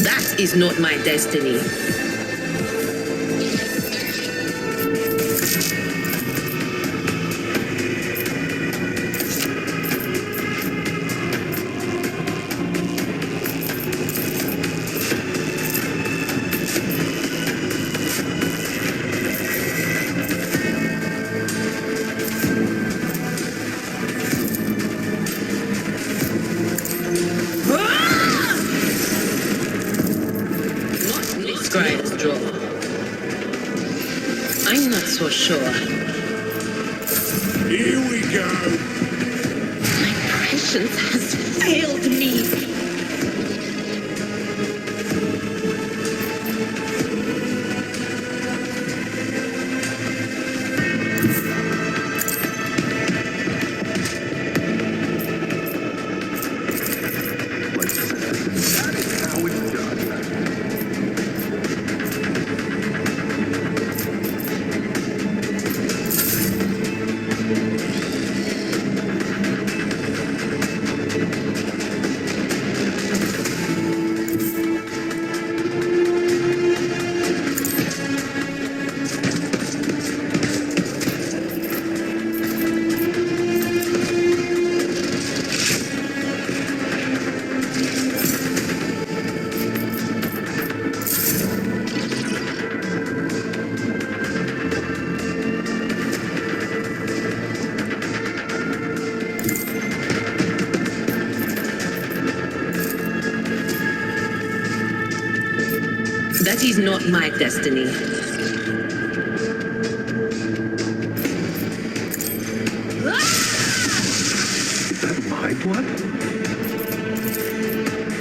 That is not my destiny. I'm not so sure. Here we go. My prescience has failed me. That is not my destiny. Is that my blood?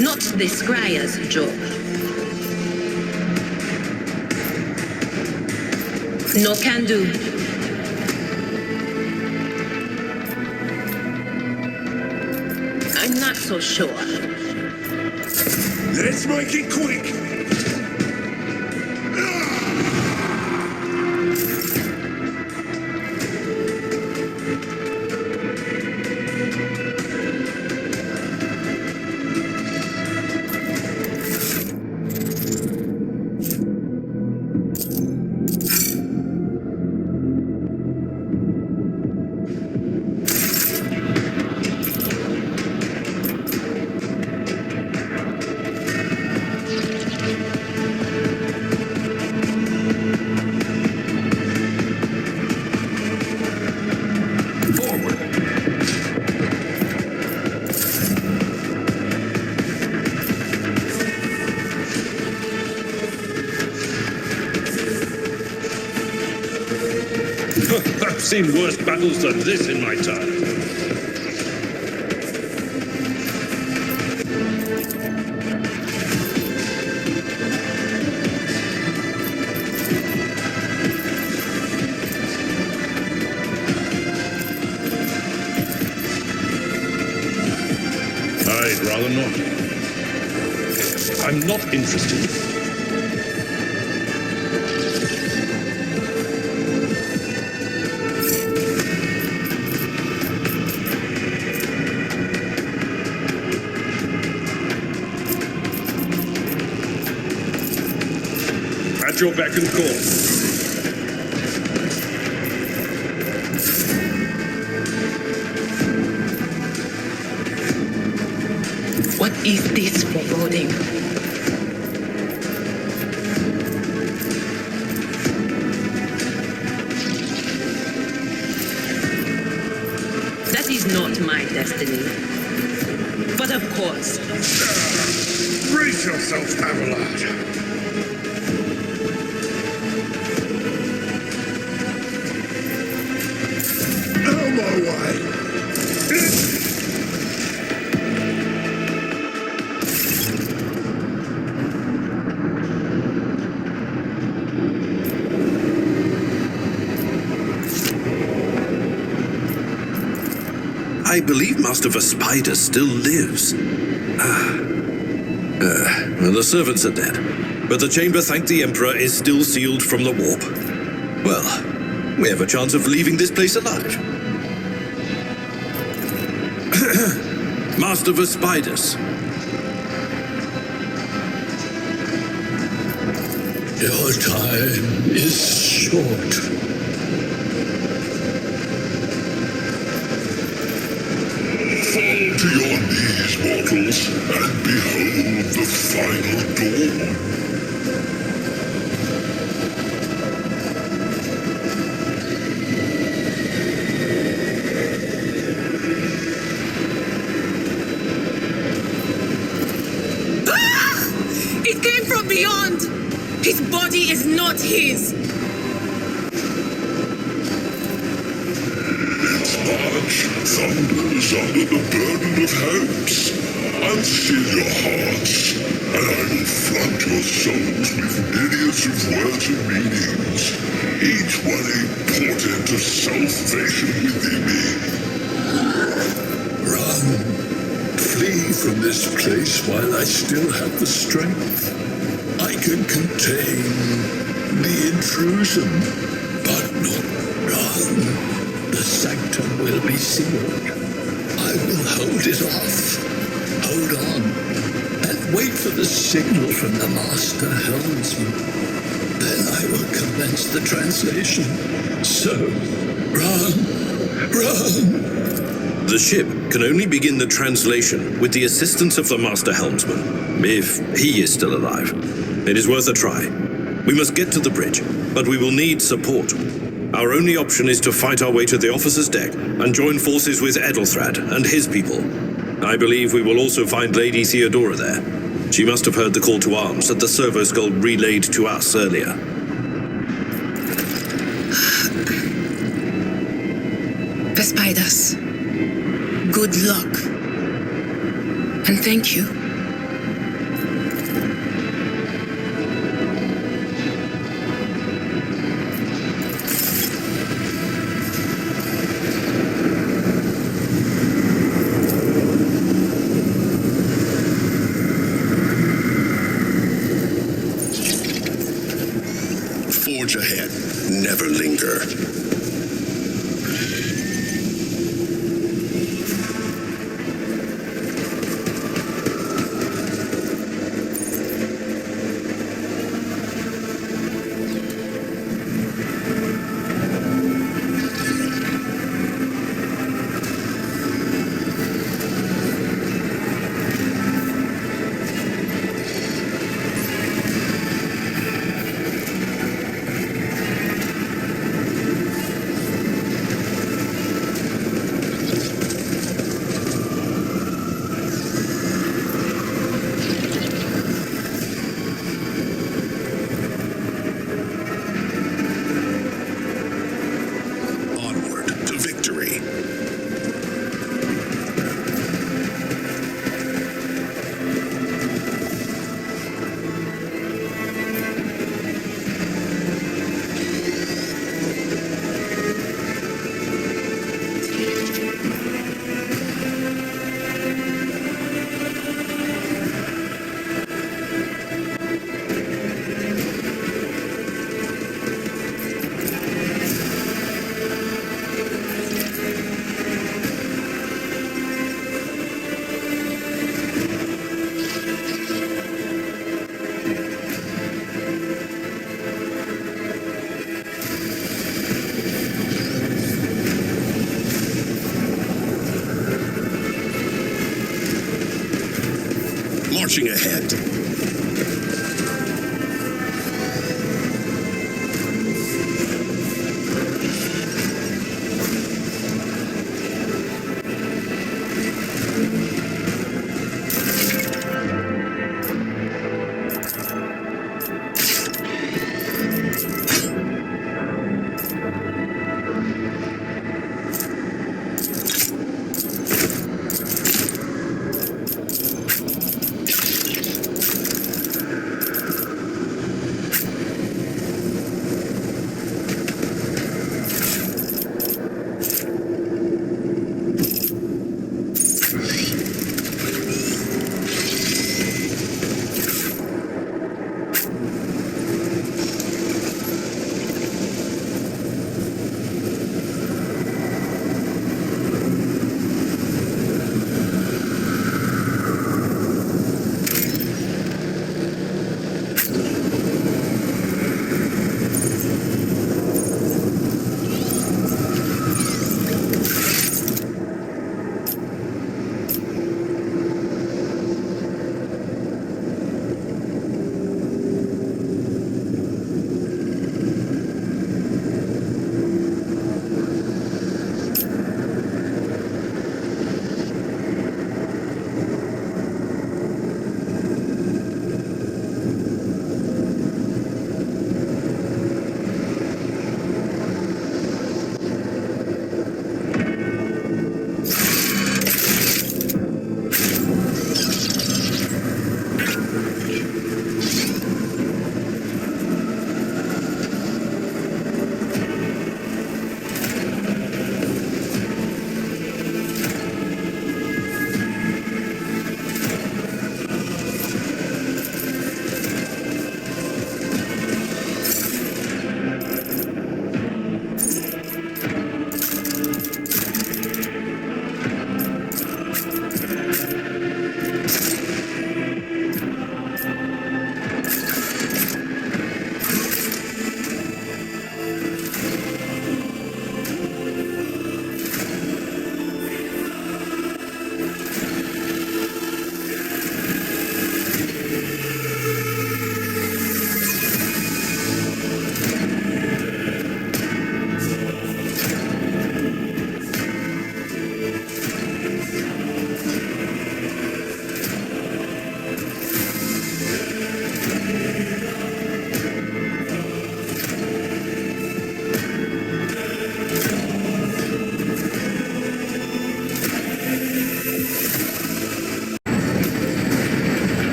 Not the Scryer's job. No can do. I'm not so sure. Let's make it quick. I've seen worse battles than this in my time. I'd rather not. I'm not interested. At your beck and call. What is this foreboding? That is not my destiny. But of course. Brace yourself, Abelard. Out my way. I believe Master Vespider still lives. Well, the servants are dead, but the chamber, thank the Emperor, is still sealed from the warp. Well, we have a chance of leaving this place alive. Master Vespidas. Your time is short. Fall to your knees, mortals, and behold the final dawn. It came from beyond! His body is not his! Its march thunders under the burden of hopes. Unseal your hearts, and I will flood your souls with myriads of words and meanings, each one a portent of salvation within me. Run! Flee from this place while I still have the strength. I can contain the intrusion, but not run. The sanctum will be sealed. I will hold it off. Hold on, and wait for the signal from the Master Helmsman. Then I will commence the translation. So, run! The ship can only begin the translation with the assistance of the Master Helmsman, if he is still alive. It is worth a try. We must get to the bridge, but we will need support. Our only option is to fight our way to the officer's deck and join forces with Edelthrad and his people. I believe we will also find Lady Theodora there. She must have heard the call to arms that the servo skull relayed to us earlier. Vespidas, good luck. And thank you. Forge ahead. Never linger. Marching ahead.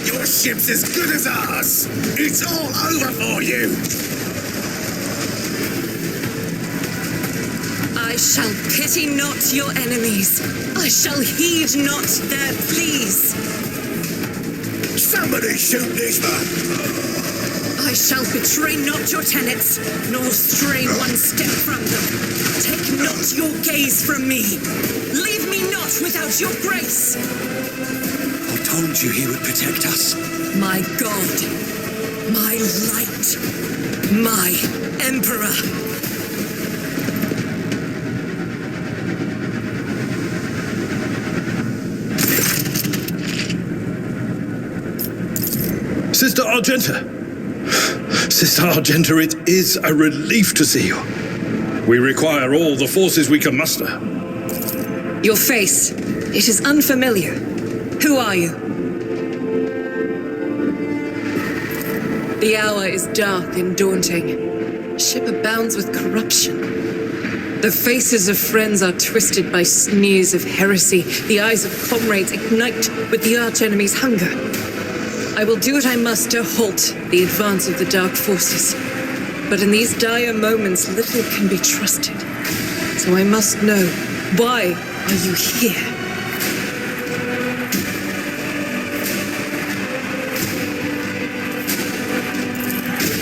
Your ship's as good as ours! It's all over for you! I shall pity not your enemies. I shall heed not their pleas. Somebody shoot this man! I shall betray not your tenets, nor stray one step from them. Take not your gaze from me. Leave me not without your grace. I told you he would protect us. My God, my light, my Emperor. Sister Argenta! Sister Argenta, it is a relief to see you. We require all the forces we can muster. Your face, it is unfamiliar. Who are you? The hour is dark and daunting. Ship abounds with corruption. The faces of friends are twisted by sneers of heresy. The eyes of comrades ignite with the arch-enemy's hunger. I will do what I must to halt the advance of the dark forces. But in these dire moments, little can be trusted. So I must know, why are you here?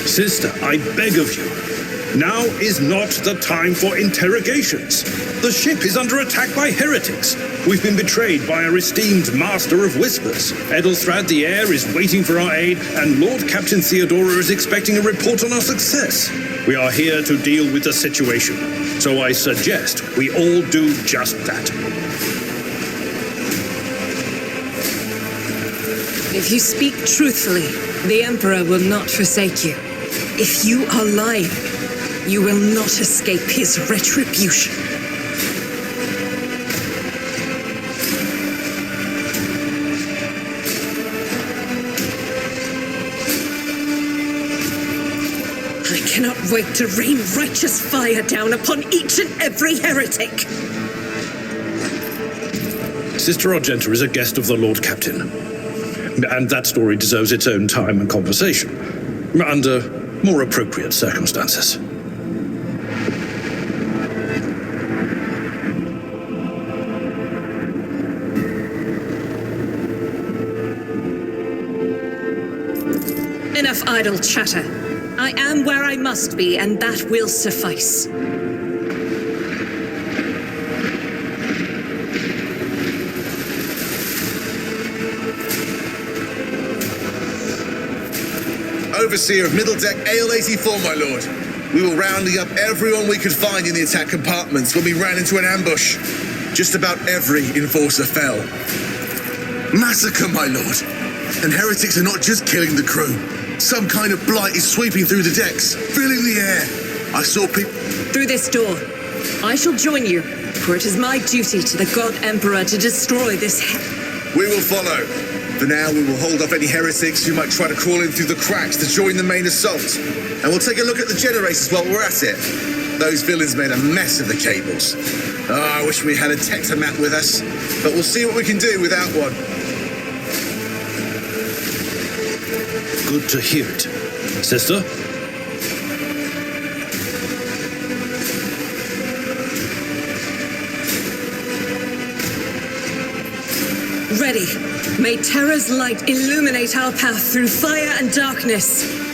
Sister, I beg of you. Now is not the time for interrogations. The ship is under attack by heretics. We've been betrayed by our esteemed Master of Whispers. Edelstrad the Heir is waiting for our aid, and Lord Captain Theodora is expecting a report on our success. We are here to deal with the situation, so I suggest we all do just that. If you speak truthfully, the Emperor will not forsake you. If you are lying, you will not escape his retribution. I cannot wait to rain righteous fire down upon each and every heretic. Sister Argenta is a guest of the Lord Captain, and that story deserves its own time and conversation, under more appropriate circumstances. Enough idle chatter. I am where I must be, and that will suffice. Overseer of Middle Deck Ale 84, my lord. We were rounding up everyone we could find in the attack compartments when we ran into an ambush. Just about every enforcer fell. Massacre, my lord. And heretics are not just killing the crew. Some kind of blight is sweeping through the decks, filling the air. I saw people... Through this door. I shall join you, for it is my duty to the God Emperor to destroy this We will follow. For now, we will hold off any heretics who might try to crawl in through the cracks to join the main assault. And we'll take a look at the generators while we're at it. Those villains made a mess of the cables. Oh, I wish we had a Tectomat with us. But we'll see what we can do without one. Good to hear it. Sister? Ready. May Terra's light illuminate our path through fire and darkness.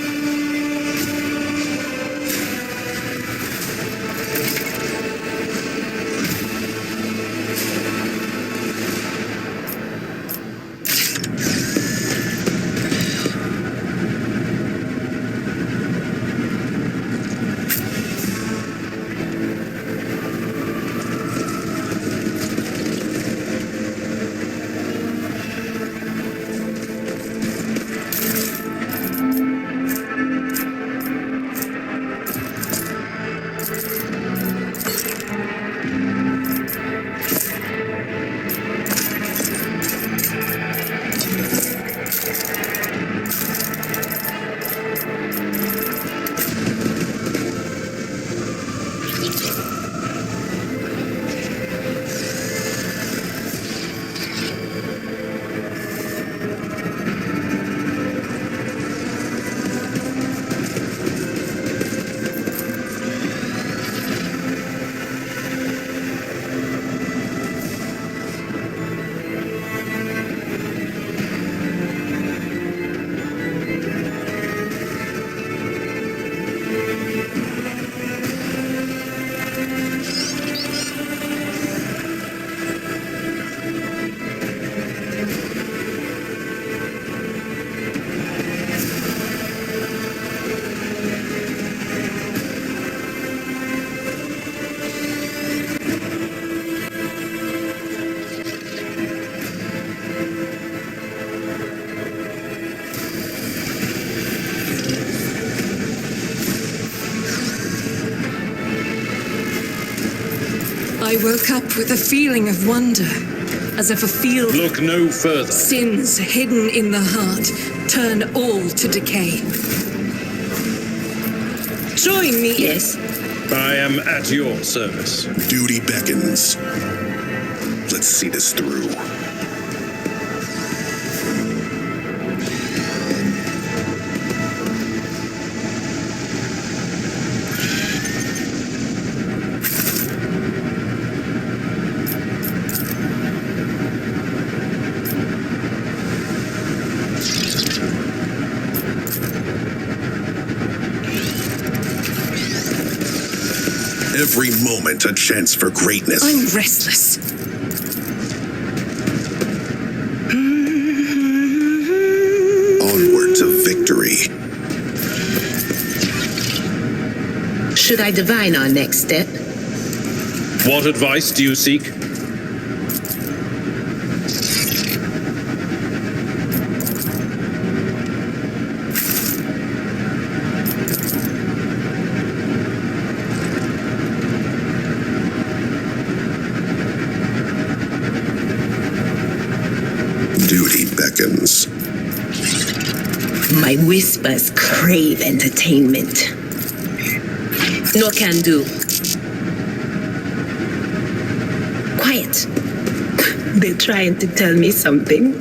I woke up with a feeling of wonder, as if a field Look no further. sins hidden in the heart turn all to decay. Join me. Yes. I am at your service. Duty beckons. Let's see this through. Every moment a chance for greatness. I'm restless. Onward to victory. Should I divine our next step? What advice do you seek? Duty beckons. My whispers crave entertainment. No can do. Quiet. They're trying to tell me something.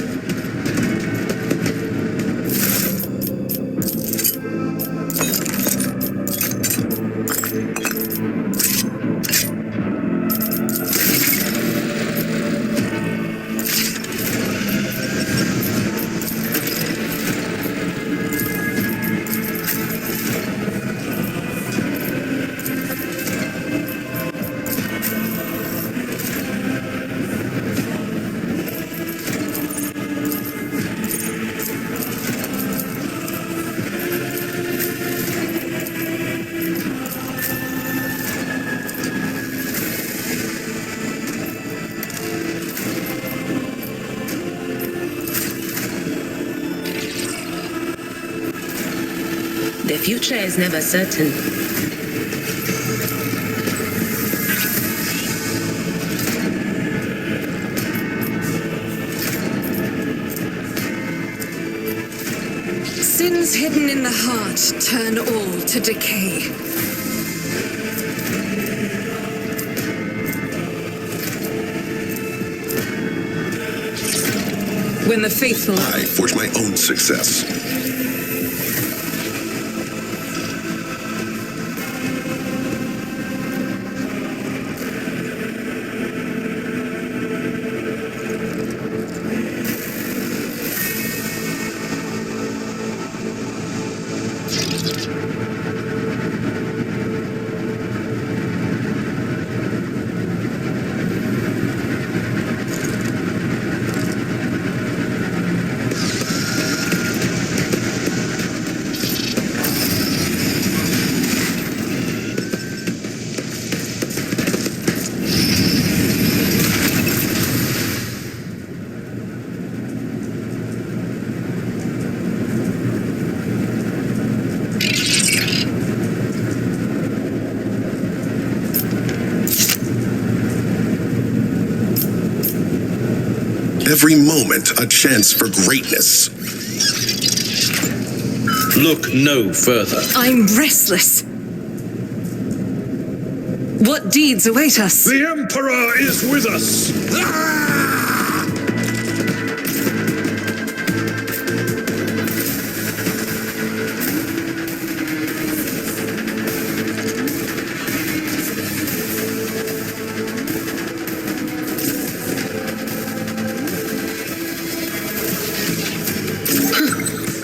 The future is never certain. Sins hidden in the heart turn all to decay. When the faithful... I forge my own success. Every moment a chance for greatness. Look no further. I'm restless. What deeds await us? The Emperor is with us!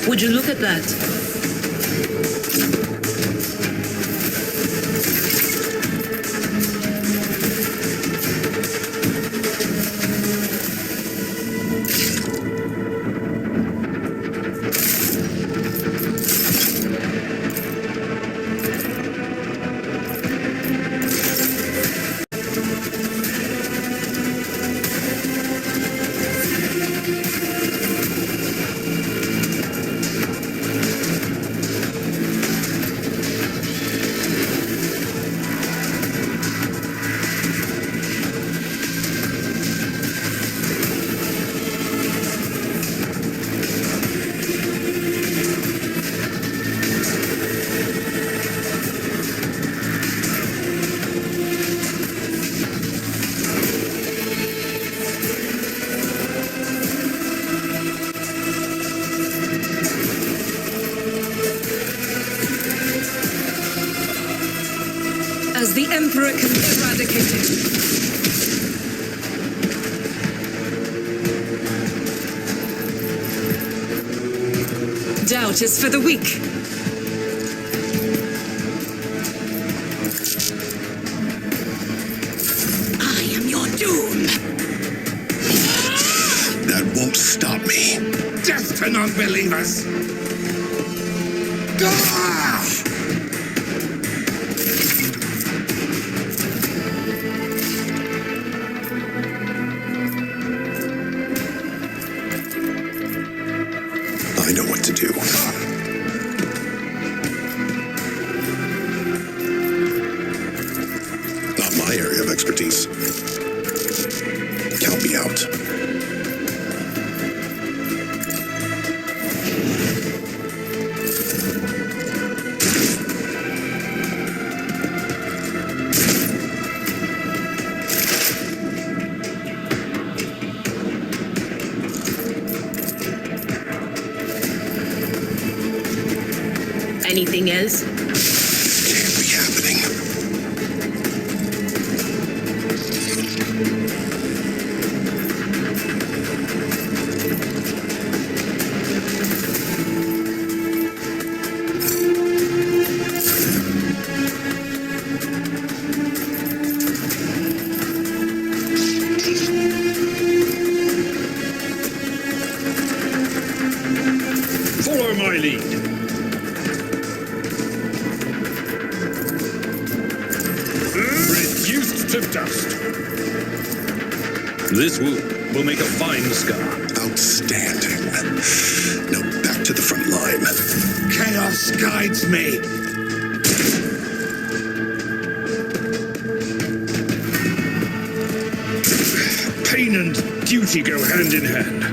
Would you look at that? Emperor can be eradicated. Doubt is for the weak. I am your doom. That won't stop me. Death to non-believers! Ah! I know what to do. Not my area of expertise. Count me out. Anything else? Can't be happening. Follow my lead. Reduced to dust. This wound will make a fine scar. Outstanding. Now back to the front line. Chaos guides me! Pain and duty go hand in hand.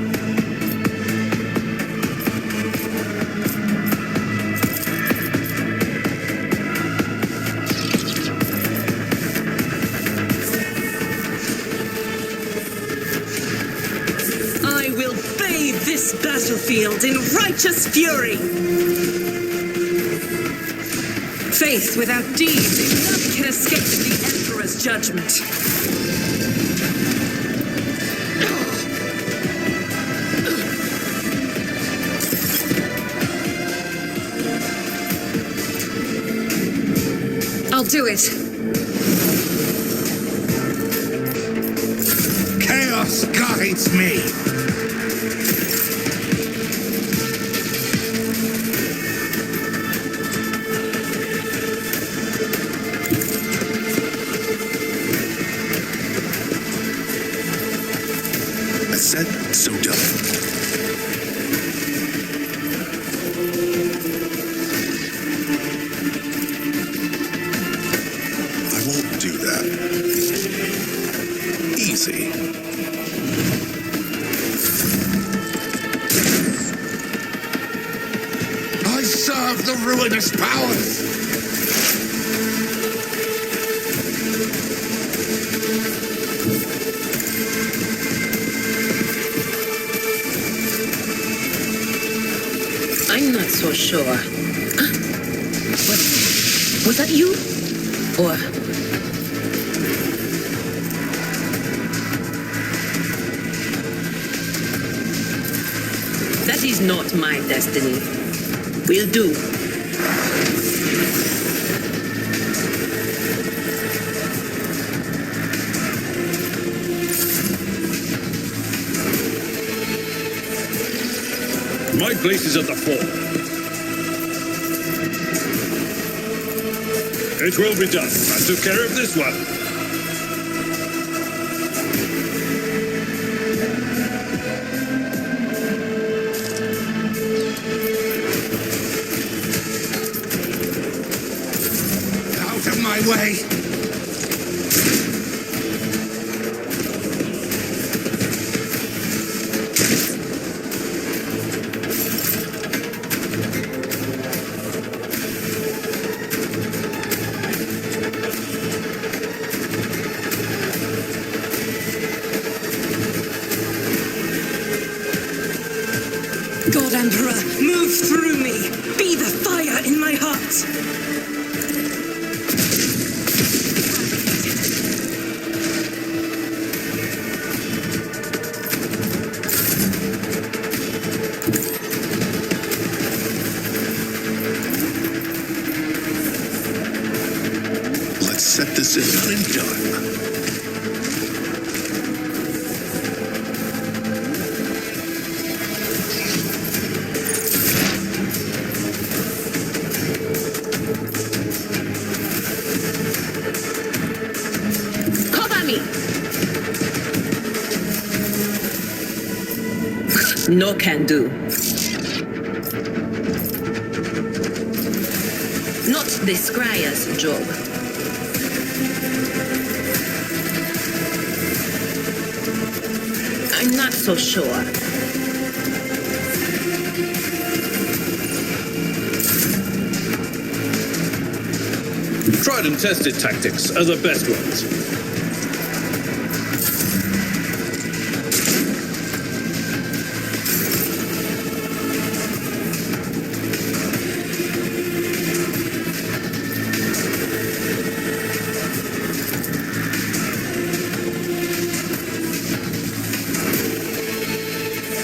I will bathe this battlefield in righteous fury. Faith without deeds, none can escape the Emperor's judgment. I'll do it. Chaos guides me! I said, so done. I won't do that. Easy. I serve the ruinous powers! I'm not so sure. Was that you? Or... That is not my destiny. Will do. My place is at the fore. It will be done. I took care of this one. Out of my way! God Emperor, move through me. Be the fire in my heart. No can do. Not the Scryer's job. I'm not so sure. Tried and tested tactics are the best ones.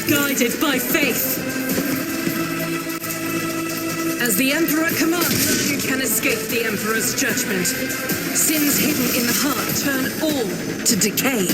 Guided by faith. As the Emperor commands, you can escape the Emperor's judgment. Sins hidden in the heart turn all to decay.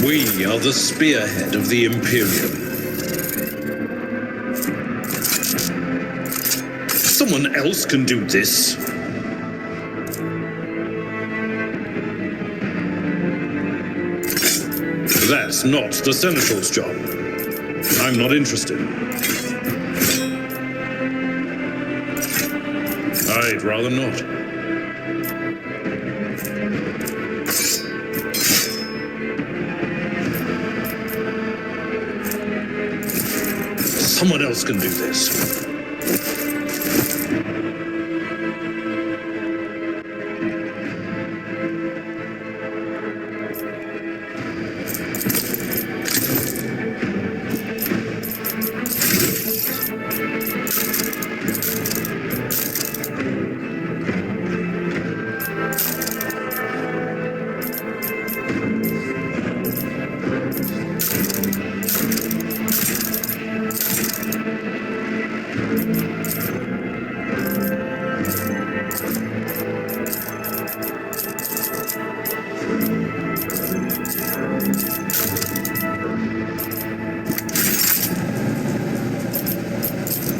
We are the spearhead of the Imperium. Someone else can do this. That's not the Seneschal's job. I'm not interested. I'd rather not. Someone else can do this.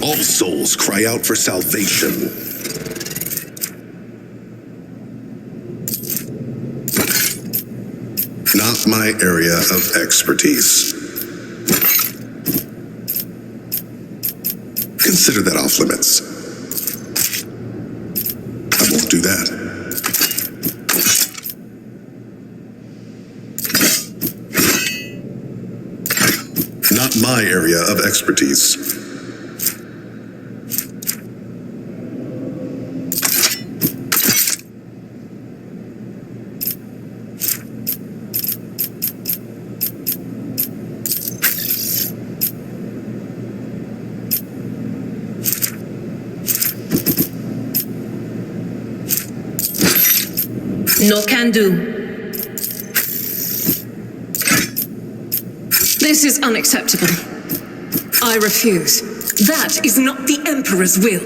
All souls cry out for salvation. Not my area of expertise. Consider that off limits. I won't do that. Not my area of expertise. No can do. This is unacceptable. I refuse. That is not the Emperor's will.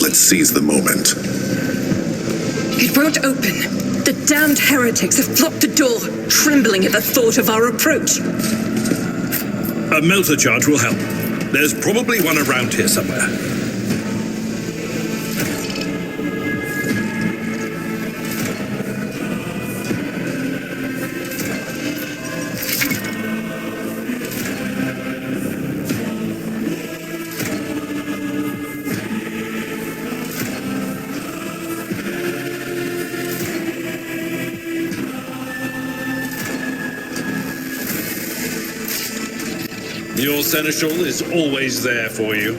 Let's seize the moment. It won't open. The damned heretics have blocked the door, trembling at the thought of our approach. A melter charge will help. There's probably one around here somewhere. Your seneschal is always there for you.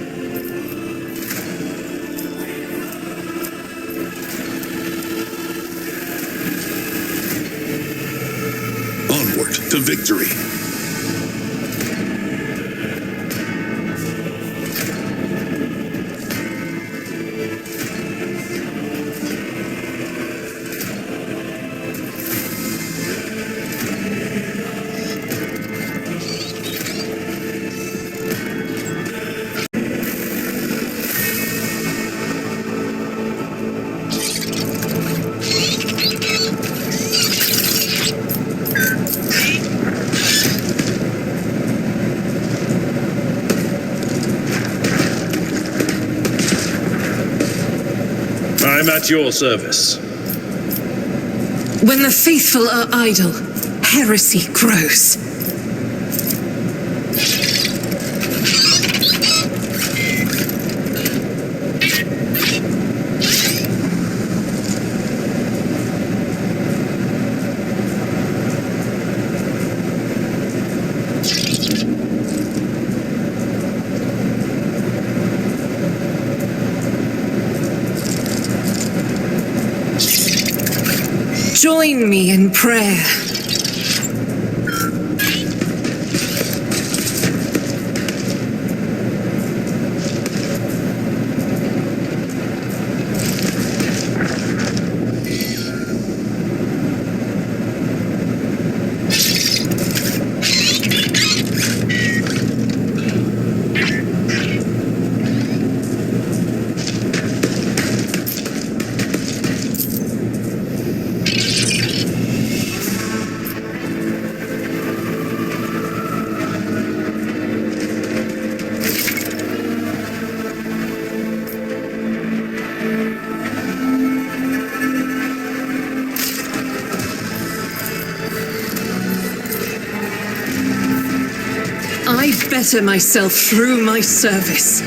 Onward to victory. I'm at your service. When the faithful are idle, heresy grows. Join me in prayer. I better myself through my service.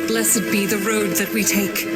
Blessed be the road that we take.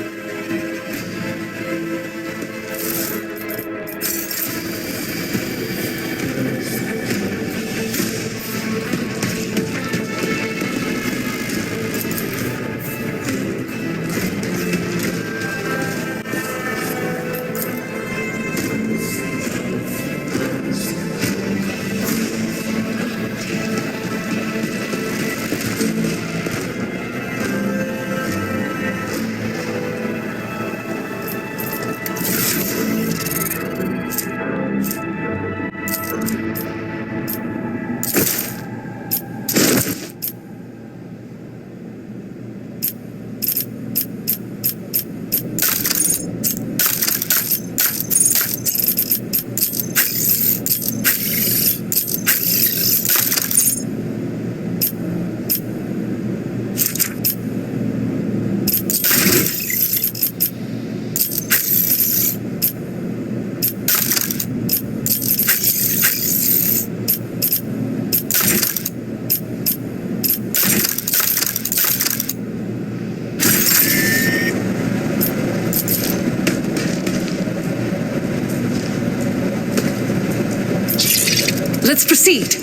Let's proceed.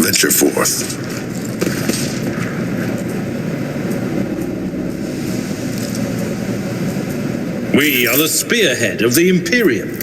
Venture forth. We are the spearhead of the Imperium.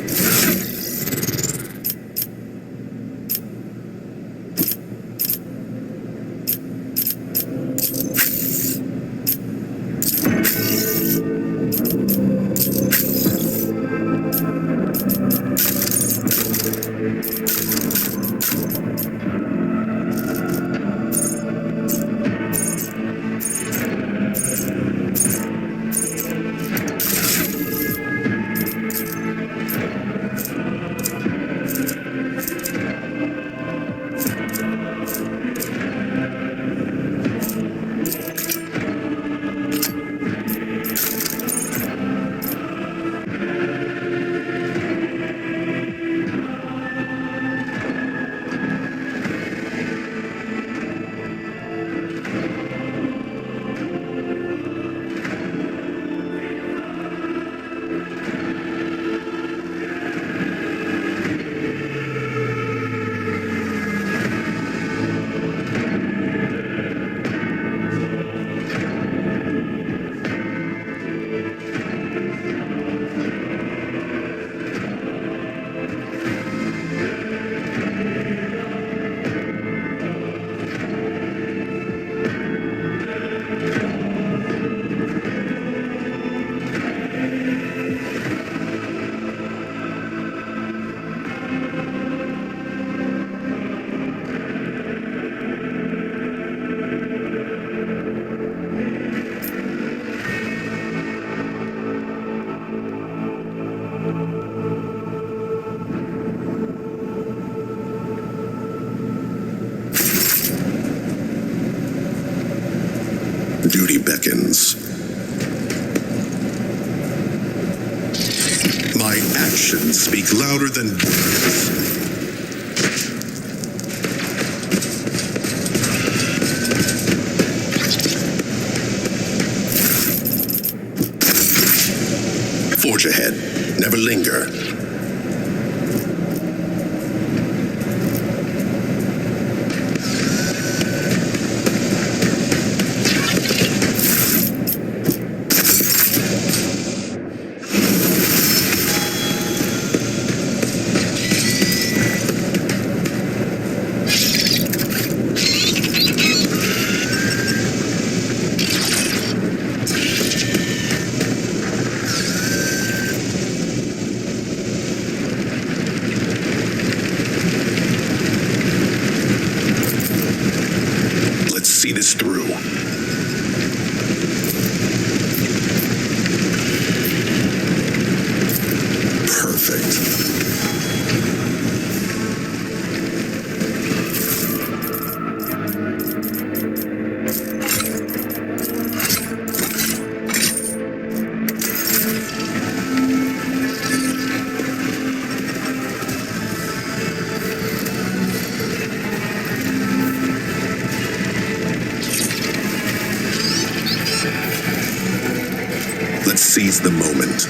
Duty beckons. My actions speak louder than words. Forge ahead. Never linger. See this through. Perfect. Let's seize the moment.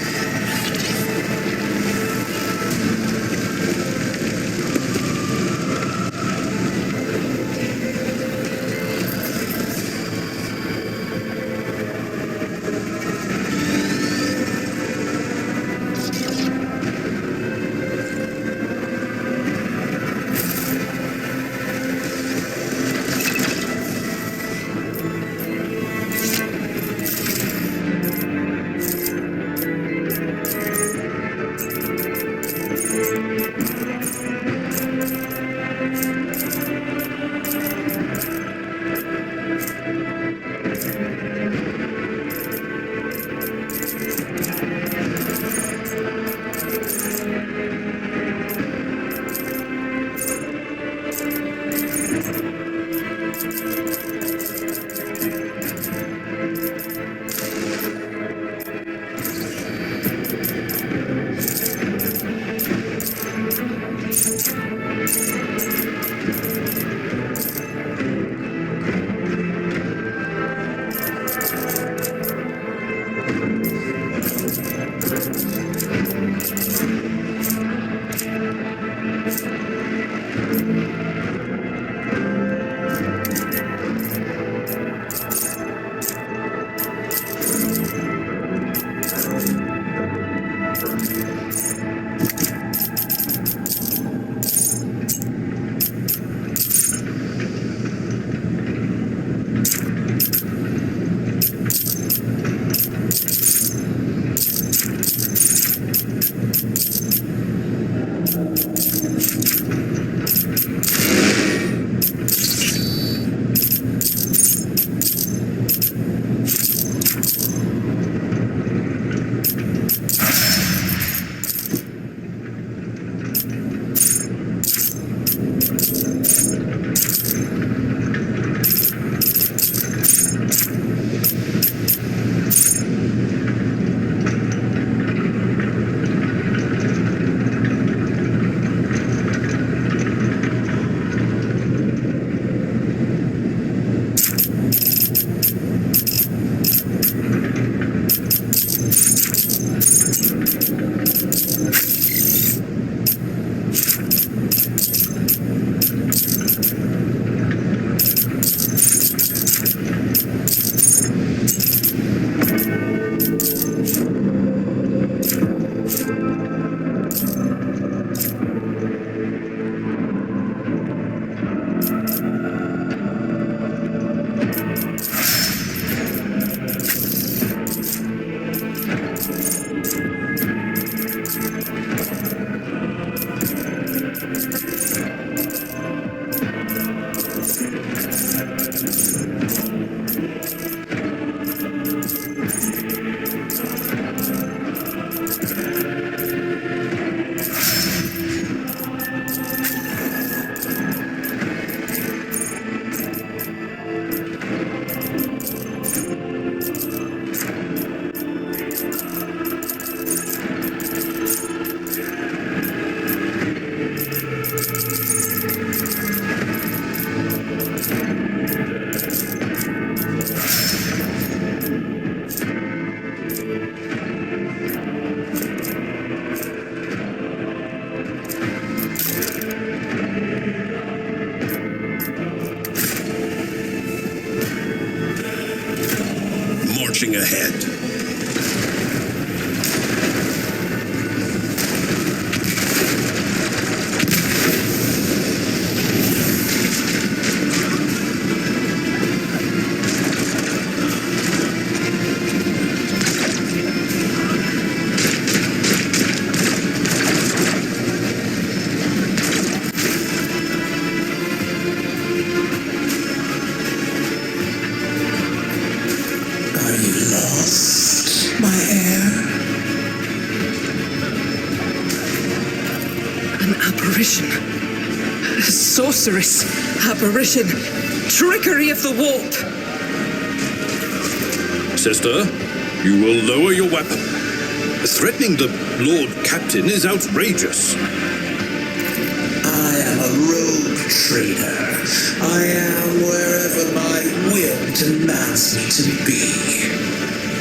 Marching ahead. Sorceress, apparition, trickery of the warp. Sister, you will lower your weapon. Threatening the Lord Captain is outrageous. I am a rogue trader. I am wherever my will demands me to be.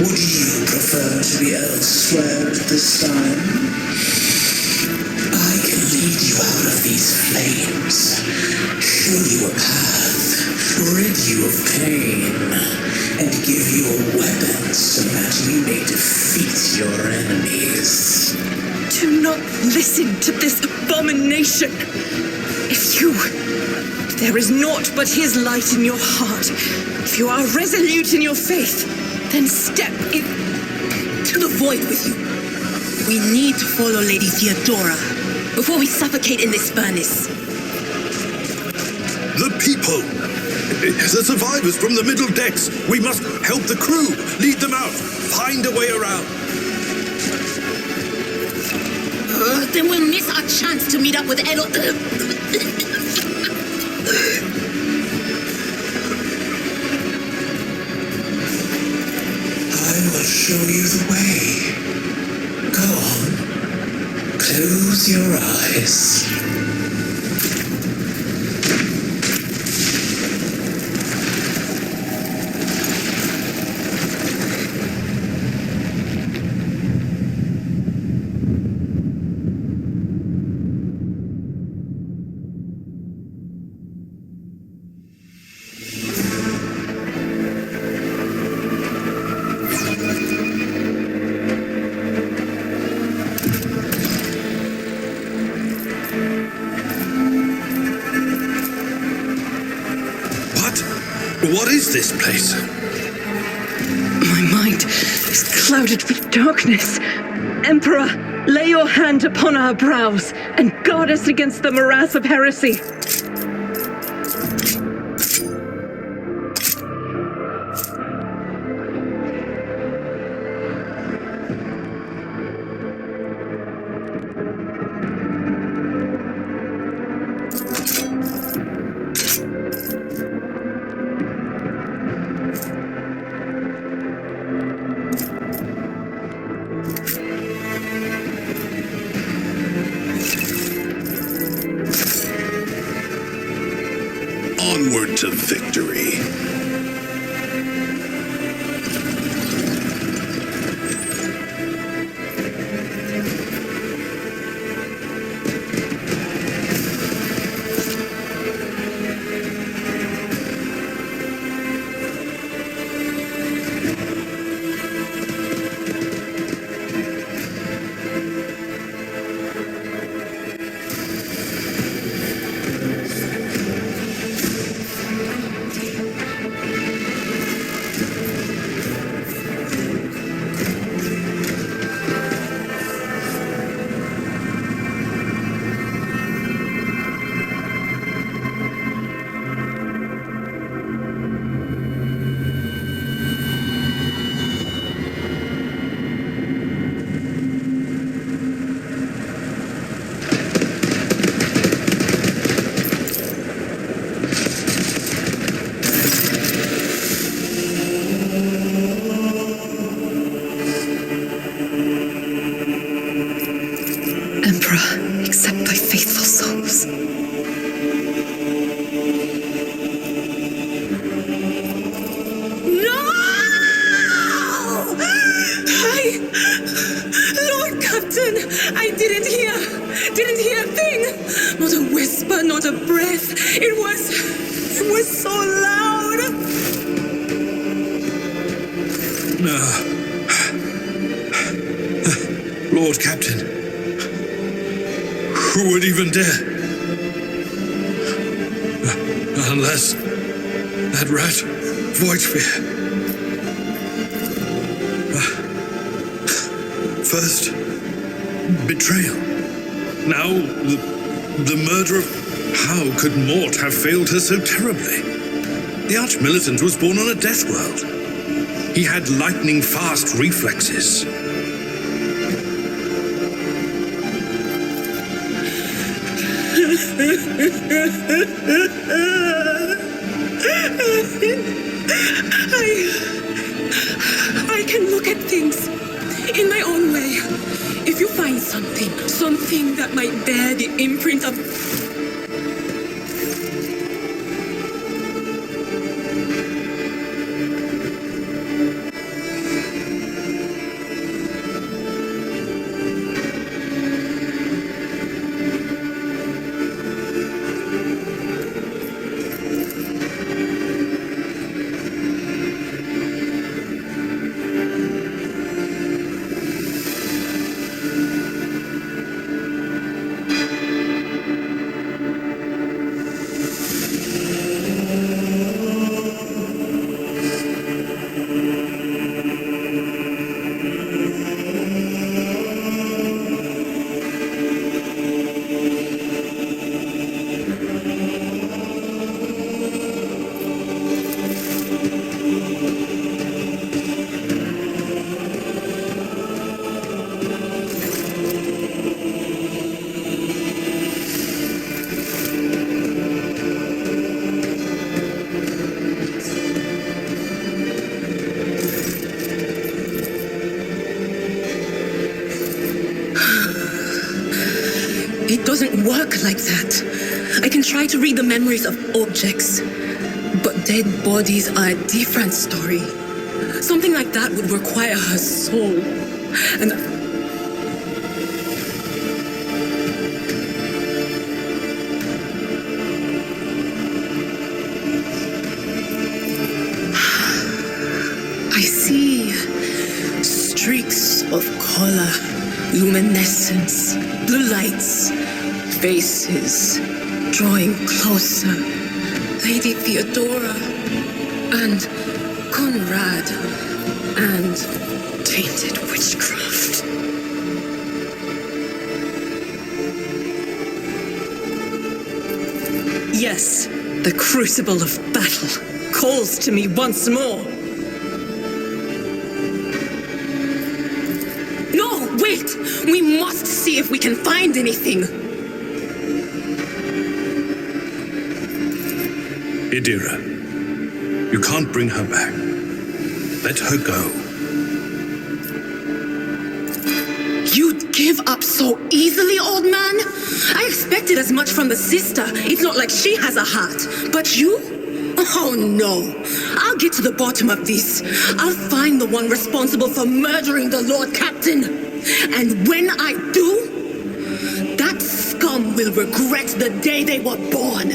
Would you prefer to be elsewhere at this time? I can lead you out of these flames, show you a path, rid you of pain, and give you a weapon so that you may defeat your enemies. Do not listen to this abomination. There is naught but his light in your heart. If you are resolute in your faith, then step into the void with you. We need to follow Lady Theodora before we suffocate in this furnace. The people! The survivors from the middle decks! We must help the crew! Lead them out! Find a way around! Then we'll miss our chance to meet up with Elo. I will show you the way. Go on. Close your eyes. What is this place? My mind is clouded with darkness. Emperor, lay your hand upon our brows and guard us against the morass of heresy. Onward to victory. Lord Captain, who would even dare? Unless that rat, Voidsphere. First, betrayal. Now, the murder of... How could Mort have failed her so terribly? The Arch-Militant was born on a death world. He had lightning-fast reflexes. I can look at things in my own way. If you find something that might bear the imprint of... It doesn't work like that. I can try to read the memories of objects, but dead bodies are a different story. Something like that would require her soul. And I see streaks of color, luminescence, blue lights, faces drawing closer. Lady Theodora and Conrad and tainted witchcraft. Yes, the crucible of battle calls to me once more. No, wait! We must see if we can find anything. Idira, you can't bring her back. Let her go. You'd give up so easily, old man? I expected as much from the sister. It's not like she has a heart. But you? Oh no. I'll get to the bottom of this. I'll find the one responsible for murdering the Lord Captain. And when I do, that scum will regret the day they were born.